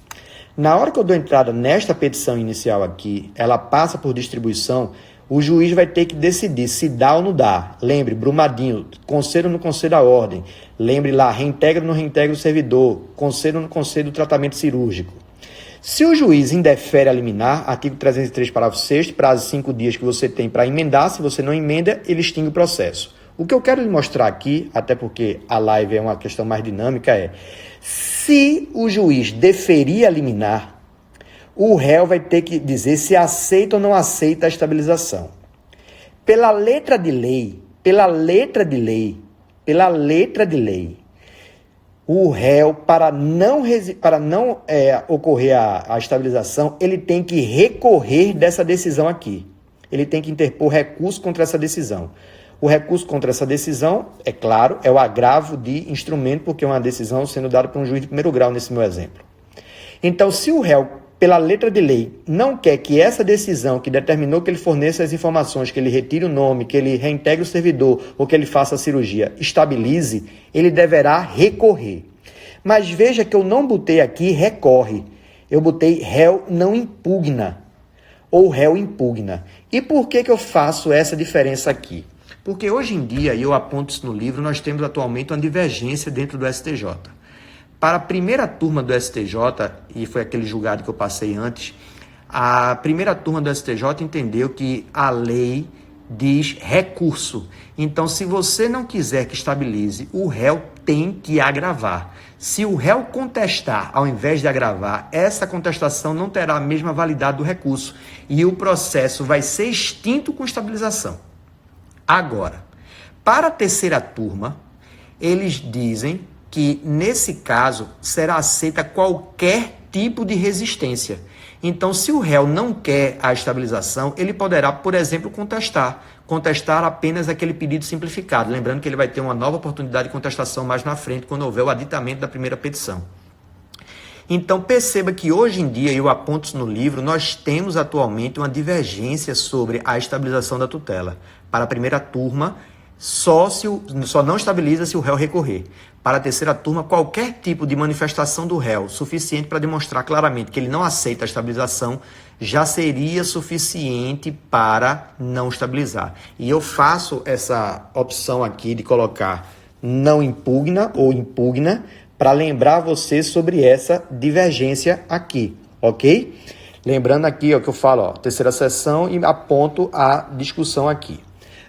Na hora que eu dou entrada nesta petição inicial aqui, ela passa por distribuição, o juiz vai ter que decidir se dá ou não dá. Lembre, Brumadinho, concedo ou não concedo a ordem. Lembre lá, reintegra ou não reintegra o servidor, concedo ou não concedo o tratamento cirúrgico. Se o juiz indefere a liminar, artigo 303, parágrafo 6º, prazo de 5 dias que você tem para emendar, se você não emenda, ele extingue o processo. O que eu quero lhe mostrar aqui, até porque a live é uma questão mais dinâmica, é se o juiz deferir a liminar, o réu vai ter que dizer se aceita ou não aceita a estabilização. Pela letra de lei, o réu, para não ocorrer a estabilização, ele tem que recorrer dessa decisão aqui. Ele tem que interpor recurso contra essa decisão. O recurso contra essa decisão, é claro, é o agravo de instrumento, porque é uma decisão sendo dada por um juiz de primeiro grau, nesse meu exemplo. Então, se o réu, pela letra de lei, não quer que essa decisão que determinou que ele forneça as informações, que ele retire o nome, que ele reintegre o servidor ou que ele faça a cirurgia, estabilize, ele deverá recorrer. Mas veja que eu não botei aqui recorre. Eu botei réu não impugna ou réu impugna. E por que eu faço essa diferença aqui? Porque hoje em dia, e eu aponto isso no livro, nós temos atualmente uma divergência dentro do STJ. Para a primeira turma do STJ, e foi aquele julgado que eu passei antes, a primeira turma do STJ entendeu que a lei diz recurso. Então, se você não quiser que estabilize, o réu tem que agravar. Se o réu contestar, ao invés de agravar, essa contestação não terá a mesma validade do recurso e o processo vai ser extinto com estabilização. Agora, para a terceira turma, eles dizem que, nesse caso, será aceita qualquer tipo de resistência. Então, se o réu não quer a estabilização, ele poderá, por exemplo, contestar apenas aquele pedido simplificado. Lembrando que ele vai ter uma nova oportunidade de contestação mais na frente, quando houver o aditamento da primeira petição. Então, perceba que hoje em dia, eu aponto isso no livro, nós temos atualmente uma divergência sobre a estabilização da tutela. Para a primeira turma, só não estabiliza se o réu recorrer. Para a terceira turma, qualquer tipo de manifestação do réu suficiente para demonstrar claramente que ele não aceita a estabilização já seria suficiente para não estabilizar. E eu faço essa opção aqui de colocar não impugna ou impugna para lembrar você sobre essa divergência aqui, ok? Lembrando aqui ó, que eu falo, terceira sessão e aponto a discussão aqui.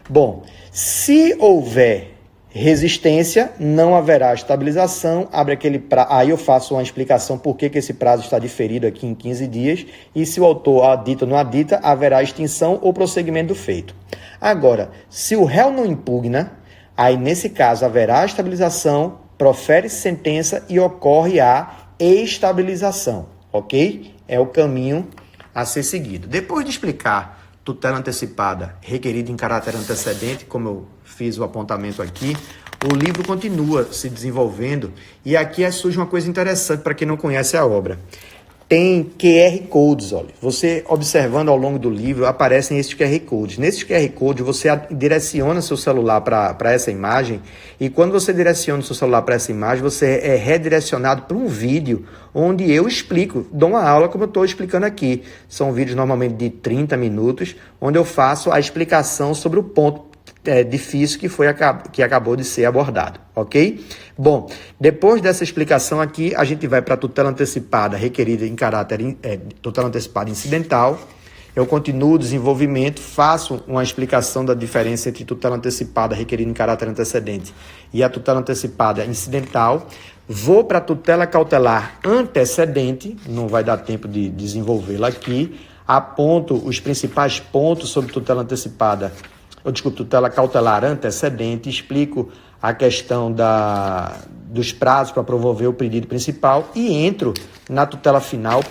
Bom, se houver resistência, não haverá estabilização, abre aquele prazo, aí eu faço uma explicação por que esse prazo está diferido aqui em 15 dias, e se o autor adita ou não adita, haverá extinção ou prosseguimento do feito. Agora, se o réu não impugna, aí nesse caso haverá estabilização, profere-se sentença e ocorre a estabilização, ok? É o caminho a ser seguido. Depois de explicar tutela antecipada requerida em caráter antecedente, como eu fiz o apontamento aqui, o livro continua se desenvolvendo e aqui surge uma coisa interessante para quem não conhece a obra. Tem QR Codes, olha. Você observando ao longo do livro, aparecem esses QR Codes. Nesses QR Codes, você direciona seu celular para essa imagem e quando você direciona o seu celular para essa imagem, você é redirecionado para um vídeo onde eu explico, dou uma aula como eu estou explicando aqui. São vídeos normalmente de 30 minutos, onde eu faço a explicação sobre o ponto difícil que acabou de ser abordado, ok? Bom, depois dessa explicação aqui, a gente vai para a tutela antecipada requerida em caráter tutela antecipada incidental. Eu continuo o desenvolvimento, faço uma explicação da diferença entre tutela antecipada requerida em caráter antecedente e a tutela antecipada incidental. Vou para a tutela cautelar antecedente, não vai dar tempo de desenvolvê-la aqui. Aponto os principais pontos sobre tutela antecipada tutela cautelar antecedente, explico a questão dos prazos para promover o pedido principal e entro na tutela final,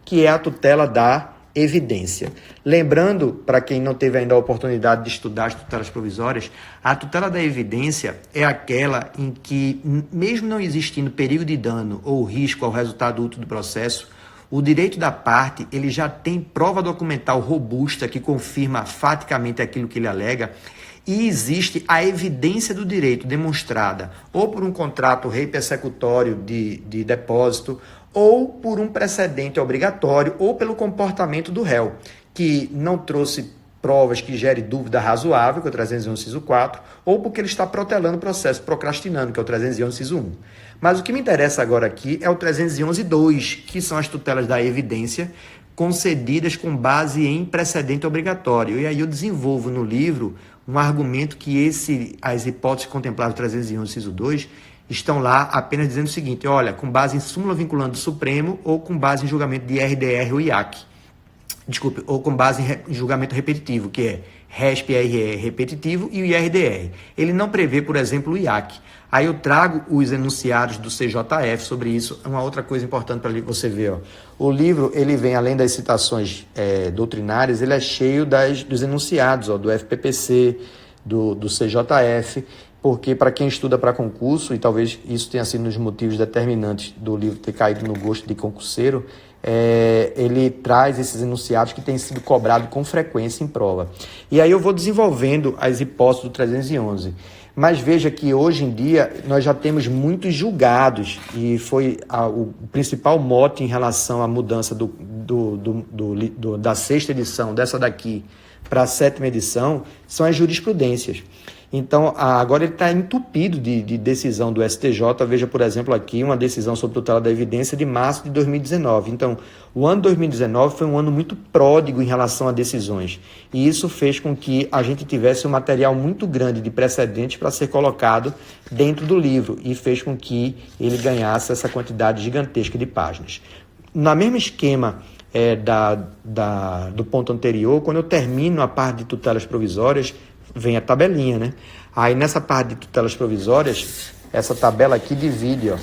que é a tutela da evidência. Lembrando, para quem não teve ainda a oportunidade de estudar as tutelas provisórias, a tutela da evidência é aquela em que, mesmo não existindo perigo de dano ou risco ao resultado útil do processo, O direito da parte, ele já tem prova documental robusta que confirma faticamente aquilo que ele alega, e existe a evidência do direito demonstrada ou por um contrato rei persecutório de depósito, ou por um precedente obrigatório, ou pelo comportamento do réu, que não trouxe provas que gere dúvida razoável, que é o 311, inciso 4, ou porque ele está protelando o processo, procrastinando, que é o 311, inciso 1. Mas o que me interessa agora aqui é o 311.2, que são as tutelas da evidência concedidas com base em precedente obrigatório. E aí eu desenvolvo no livro um argumento que as hipóteses contempladas no 311, inciso 2, estão lá apenas dizendo o seguinte: olha, com base em súmula vinculante do Supremo ou com base em julgamento de RDR ou IAC. Desculpe, ou com base em julgamento repetitivo, que é RESP-RE repetitivo e o IRDR. Ele não prevê, por exemplo, o IAC. Aí eu trago os enunciados do CJF sobre isso. Uma outra coisa importante para você ver, ó. O livro, ele vem, além das citações doutrinárias, ele é cheio dos enunciados, ó, do FPPC, do CJF, porque para quem estuda para concurso, e talvez isso tenha sido um dos motivos determinantes do livro ter caído no gosto de concurseiro, ele traz esses enunciados que têm sido cobrados com frequência em prova. E aí eu vou desenvolvendo as hipóteses do 311. Mas veja que hoje em dia nós já temos muitos julgados, e foi o principal mote em relação à mudança da sexta edição, dessa daqui, para a sétima edição, são as jurisprudências. Então, agora ele está entupido de decisão do STJ. Veja, por exemplo, aqui uma decisão sobre tutela da evidência de março de 2019. Então, o ano 2019 foi um ano muito pródigo em relação a decisões. E isso fez com que a gente tivesse um material muito grande de precedentes para ser colocado dentro do livro, e fez com que ele ganhasse essa quantidade gigantesca de páginas. No mesmo esquema do ponto anterior, quando eu termino a parte de tutelas provisórias, vem a tabelinha, né? Aí nessa parte de tutelas provisórias, essa tabela aqui divide, ó,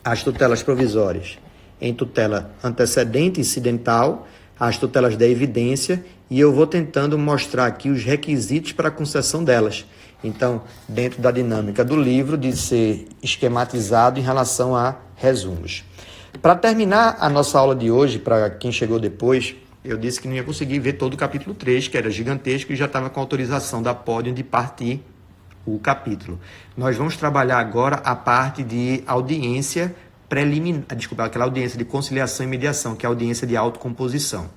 as tutelas provisórias em tutela antecedente incidental, as tutelas da evidência, e eu vou tentando mostrar aqui os requisitos para a concessão delas. Então, dentro da dinâmica do livro, de ser esquematizado em relação a resumos. Para terminar a nossa aula de hoje, para quem chegou depois, eu disse que não ia conseguir ver todo o capítulo 3, que era gigantesco, e já estava com autorização da Podium de partir o capítulo. Nós vamos trabalhar agora a parte de audiência preliminar, aquela audiência de conciliação e mediação, que é a audiência de autocomposição.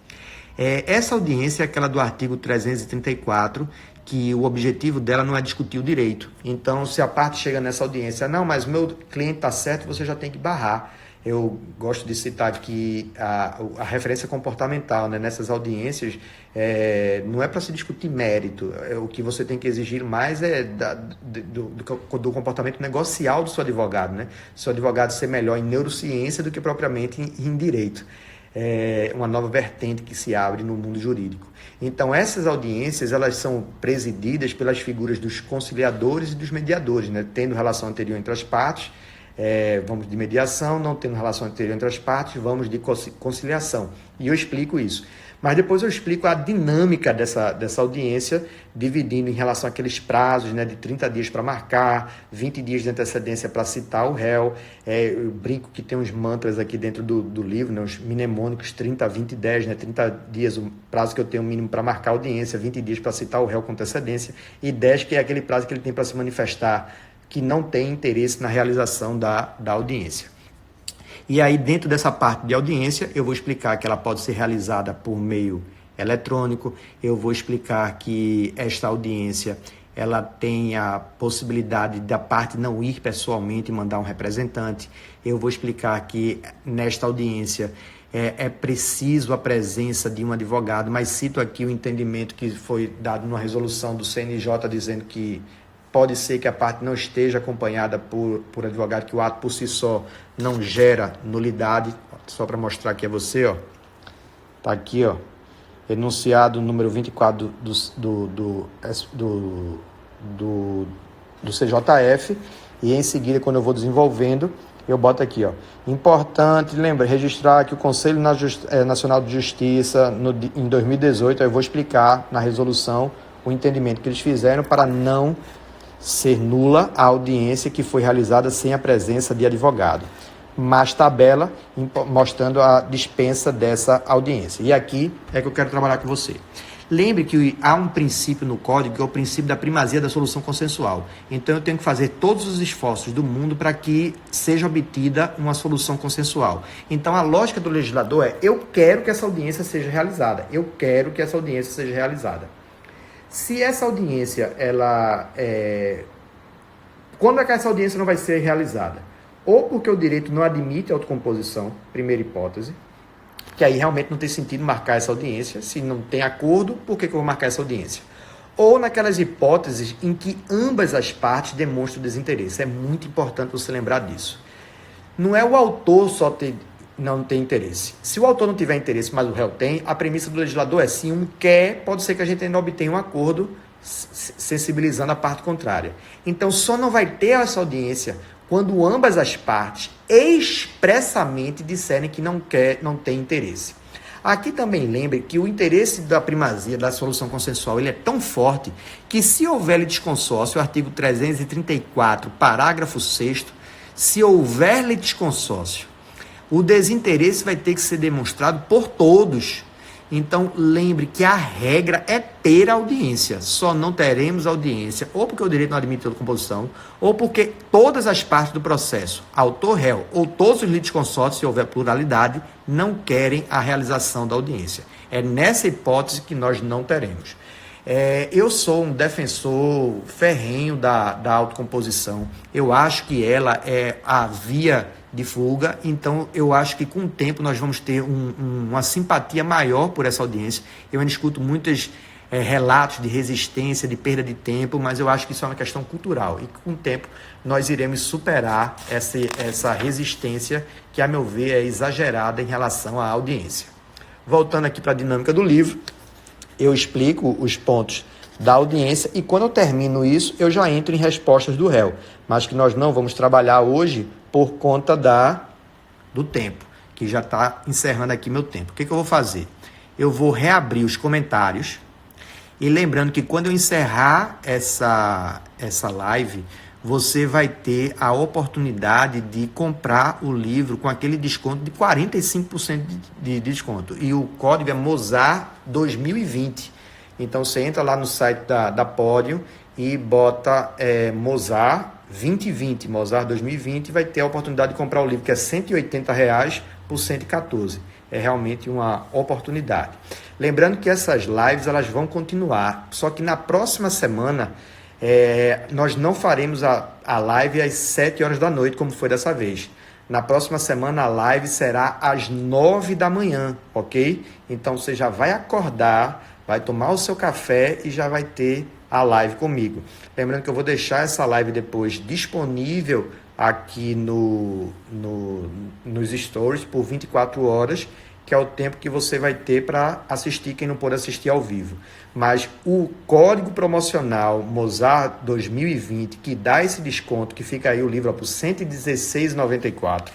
Essa audiência é aquela do artigo 334, que o objetivo dela não é discutir o direito. Então, se a parte chega nessa audiência, não, mas meu cliente está certo, você já tem que barrar. Eu gosto de citar que a referência comportamental, né, nessas audiências não é para se discutir mérito. O que você tem que exigir mais é do comportamento negocial do seu advogado, né? Seu advogado ser melhor em neurociência do que propriamente em direito. Uma nova vertente que se abre no mundo jurídico. Então, essas audiências, elas são presididas pelas figuras dos conciliadores e dos mediadores, né? Tendo relação anterior entre as partes, vamos de mediação, não tendo relação anterior entre as partes, vamos de conciliação. E eu explico isso. Mas depois eu explico a dinâmica dessa audiência, dividindo em relação àqueles prazos, né, de 30 dias para marcar, 20 dias de antecedência para citar o réu. Eu brinco que tem uns mantras aqui dentro do livro, né, os mnemônicos 30, 20, 10, né, 30 dias o prazo que eu tenho mínimo para marcar a audiência, 20 dias para citar o réu com antecedência, e 10 que é aquele prazo que ele tem para se manifestar que não tem interesse na realização da audiência. E aí, dentro dessa parte de audiência, eu vou explicar que ela pode ser realizada por meio eletrônico, eu vou explicar que esta audiência ela tem a possibilidade da parte não ir pessoalmente e mandar um representante, eu vou explicar que nesta audiência é preciso a presença de um advogado, mas cito aqui o entendimento que foi dado numa resolução do CNJ dizendo que pode ser que a parte não esteja acompanhada por advogado, que o ato por si só não gera nulidade. Só para mostrar aqui a você, ó. Tá aqui, ó. Enunciado número 24 do CJF. E em seguida, quando eu vou desenvolvendo, eu boto aqui, ó. Importante, lembra, registrar que o Conselho Nacional de Justiça, em 2018, eu vou explicar na resolução o entendimento que eles fizeram para não ser nula a audiência que foi realizada sem a presença de advogado. mais tabela mostrando a dispensa dessa audiência. E aqui é que eu quero trabalhar com você. Lembre que há um princípio no código, que é o princípio da primazia da solução consensual. Então, eu tenho que fazer todos os esforços do mundo para que seja obtida uma solução consensual. Então, a lógica do legislador é: eu quero que essa audiência seja realizada. Eu quero que essa audiência seja realizada. Se essa audiência, quando é que essa audiência não vai ser realizada? Ou porque o direito não admite autocomposição, primeira hipótese, que aí realmente não tem sentido marcar essa audiência. Se não tem acordo, por que eu vou marcar essa audiência? Ou naquelas hipóteses em que ambas as partes demonstram desinteresse. É muito importante você lembrar disso. Não é o autor só não ter interesse. Se o autor não tiver interesse, mas o réu tem, a premissa do legislador é: se um quer, pode ser que a gente ainda obtenha um acordo sensibilizando a parte contrária. Então, só não vai ter essa audiência quando ambas as partes expressamente disserem que não tem interesse. Aqui também lembre que o interesse da primazia da solução consensual ele é tão forte que, se houver litisconsórcio, o artigo 334, parágrafo 6º, se houver litisconsórcio, o desinteresse vai ter que ser demonstrado por todos. Então, lembre que a regra é ter audiência. Só não teremos audiência ou porque o direito não admite autocomposição, ou porque todas as partes do processo, autor, réu ou todos os litisconsórcios, se houver pluralidade, não querem a realização da audiência. É nessa hipótese que nós não teremos. Eu sou um defensor ferrenho da autocomposição. Eu acho que ela é a via de fuga, então eu acho que com o tempo nós vamos ter uma simpatia maior por essa audiência. Eu ainda escuto muitos relatos de resistência, de perda de tempo, mas eu acho que isso é uma questão cultural e que com o tempo nós iremos superar essa resistência que, a meu ver, é exagerada em relação à audiência. Voltando aqui para a dinâmica do livro, eu explico os pontos da audiência e, quando eu termino isso, eu já entro em respostas do réu, mas que nós não vamos trabalhar hoje por conta do tempo, que já está encerrando aqui meu tempo. O que eu vou fazer? Eu vou reabrir os comentários e lembrando que quando eu encerrar essa live, você vai ter a oportunidade de comprar o livro com aquele desconto de 45% de desconto. E o código é Mozart 2020. Então, você entra lá no site da Podium e bota Mozart 2020, Mozart 2020, e vai ter a oportunidade de comprar o livro, que é R$ 180 por 114. É realmente uma oportunidade. Lembrando que essas lives elas vão continuar, só que na próxima semana nós não faremos a live às 7 horas da noite, como foi dessa vez. Na próxima semana a live será às 9 da manhã, ok? Então você já vai acordar, vai tomar o seu café e já vai ter a live comigo. Lembrando que eu vou deixar essa live depois disponível aqui nos stories por 24 horas, que é o tempo que você vai ter para assistir, quem não pôde assistir ao vivo. Mas o código promocional Mozart 2020, que dá esse desconto, que fica aí o livro por R$ 116,94,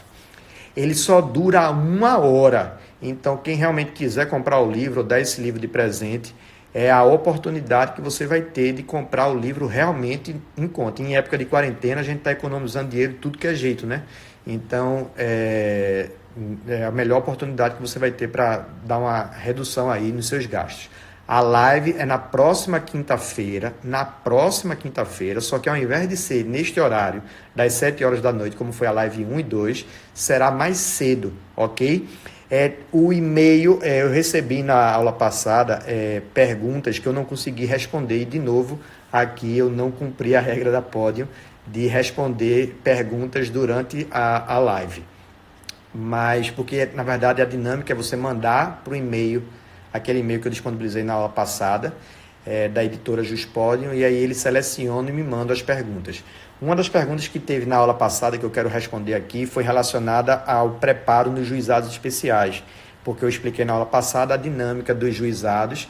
ele só dura 1 hora. Então, quem realmente quiser comprar o livro ou dar esse livro de presente, é a oportunidade que você vai ter de comprar o livro realmente em conta. Em época de quarentena, a gente está economizando dinheiro de tudo que é jeito, né? Então, é a melhor oportunidade que você vai ter para dar uma redução aí nos seus gastos. A live é na próxima quinta-feira, só que ao invés de ser neste horário, das 7 horas da noite, como foi a live 1 e 2, será mais cedo, ok? O e-mail, eu recebi na aula passada perguntas que eu não consegui responder, e de novo, aqui eu não cumpri a regra da Podium de responder perguntas durante a live. Mas, porque na verdade a dinâmica é você mandar para o e-mail, aquele e-mail que eu disponibilizei na aula passada, da editora Juspodium, e aí ele seleciona e me manda as perguntas. Uma das perguntas que teve na aula passada, que eu quero responder aqui, foi relacionada ao preparo nos juizados especiais, porque eu expliquei na aula passada a dinâmica dos juizados,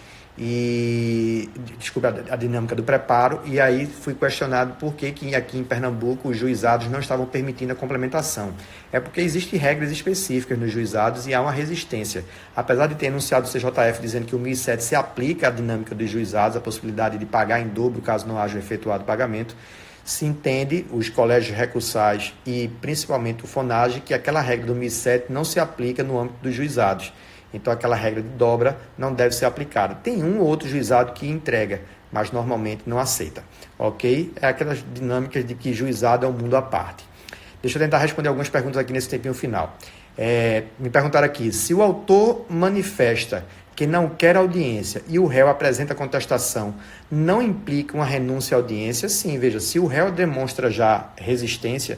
a dinâmica do preparo, e aí fui questionado por que aqui em Pernambuco os juizados não estavam permitindo a complementação. É porque existem regras específicas nos juizados e há uma resistência. Apesar de ter enunciado o CJF dizendo que o 1007 se aplica à dinâmica dos juizados, a possibilidade de pagar em dobro caso não haja efetuado pagamento, se entende, os colégios recursais e principalmente o FONAGE, que aquela regra do 2007 não se aplica no âmbito dos juizados. Então aquela regra de dobra não deve ser aplicada. Tem um ou outro juizado que entrega, mas normalmente não aceita. Ok? É aquelas dinâmicas de que juizado é um mundo à parte. Deixa eu tentar responder algumas perguntas aqui nesse tempinho final. Me perguntaram aqui, se o autor manifesta que não quer audiência e o réu apresenta contestação, não implica uma renúncia à audiência? Sim, veja, se o réu demonstra já resistência,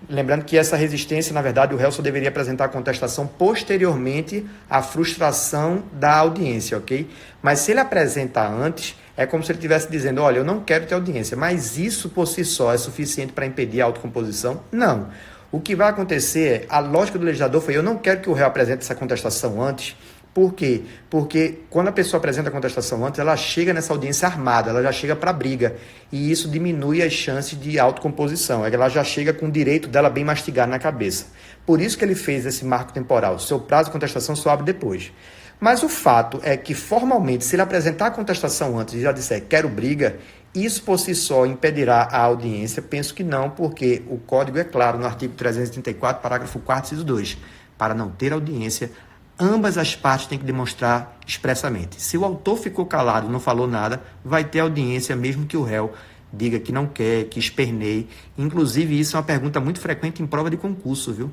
lembrando que essa resistência, na verdade, o réu só deveria apresentar a contestação posteriormente à frustração da audiência, ok? Mas se ele apresenta antes, é como se ele estivesse dizendo, olha, eu não quero ter audiência, mas isso por si só é suficiente para impedir a autocomposição? Não. O que vai acontecer a lógica do legislador foi, eu não quero que o réu apresente essa contestação antes. Por quê? Porque quando a pessoa apresenta a contestação antes, ela chega nessa audiência armada, ela já chega para a briga. E isso diminui as chances de autocomposição. Ela já chega com o direito dela bem mastigado na cabeça. Por isso que ele fez esse marco temporal. O seu prazo de contestação só abre depois. Mas o fato é que, formalmente, se ele apresentar a contestação antes e já disser quero briga, isso por si só impedirá a audiência? Penso que não, porque o Código é claro no artigo 334, parágrafo 4º, inciso 2. Para não ter audiência, ambas as partes têm que demonstrar expressamente. Se o autor ficou calado, não falou nada, vai ter audiência, mesmo que o réu diga que não quer, que esperneie. Inclusive, isso é uma pergunta muito frequente em prova de concurso, viu?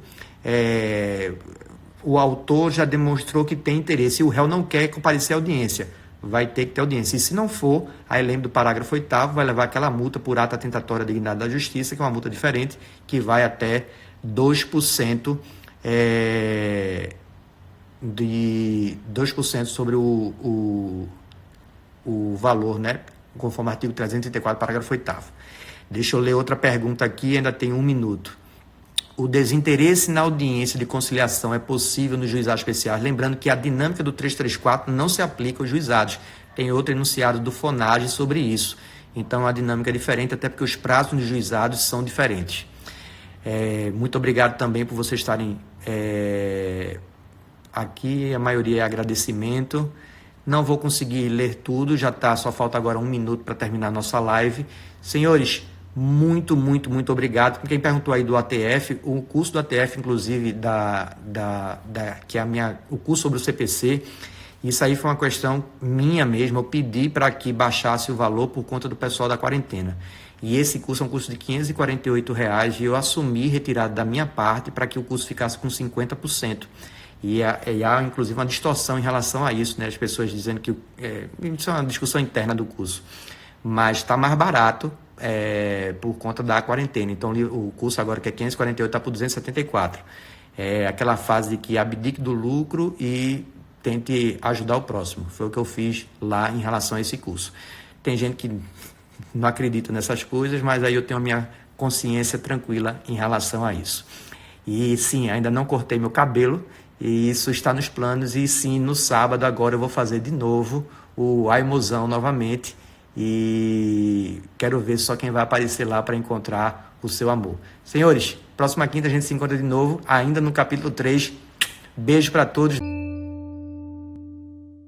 O autor já demonstrou que tem interesse e o réu não quer comparecer à audiência. Vai ter que ter audiência. E se não for, aí lembra do parágrafo 8º, vai levar aquela multa por ato atentatório à dignidade da justiça, que é uma multa diferente, que vai até 2%, de 2% sobre o valor, né? Conforme o artigo 334, parágrafo 8º. Deixa eu ler outra pergunta aqui, ainda tem 1 minuto. O desinteresse na audiência de conciliação é possível nos juizados especiais? Lembrando que a dinâmica do 334 não se aplica aos juizados. Tem outro enunciado do FONAGE sobre isso. Então, a dinâmica é diferente, até porque os prazos dos juizados são diferentes. Muito obrigado também por vocês estarem aqui. A maioria é agradecimento. Não vou conseguir ler tudo, só falta agora 1 minuto para terminar a nossa live. Senhores, muito obrigado. Quem perguntou aí do ATF, o curso do ATF, inclusive, que é o curso sobre o CPC, isso aí foi uma questão minha mesmo. Eu pedi para que baixasse o valor por conta do pessoal da quarentena. E esse curso é um curso de R$ 548 e eu assumi retirado da minha parte para que o curso ficasse com 50%. E há, inclusive, uma distorção em relação a isso, né? As pessoas dizendo que... isso é uma discussão interna do curso. Mas está mais barato por conta da quarentena. Então, o curso agora, que é 548, está por 274. É aquela fase de que abdique do lucro e tente ajudar o próximo. Foi o que eu fiz lá em relação a esse curso. Tem gente que não acredita nessas coisas, mas aí eu tenho a minha consciência tranquila em relação a isso. E sim, ainda não cortei meu cabelo, e isso está nos planos, e sim, no sábado agora eu vou fazer de novo o Aimozão novamente, e quero ver só quem vai aparecer lá para encontrar o seu amor. Senhores, próxima quinta a gente se encontra de novo, ainda no capítulo 3. Beijo para todos.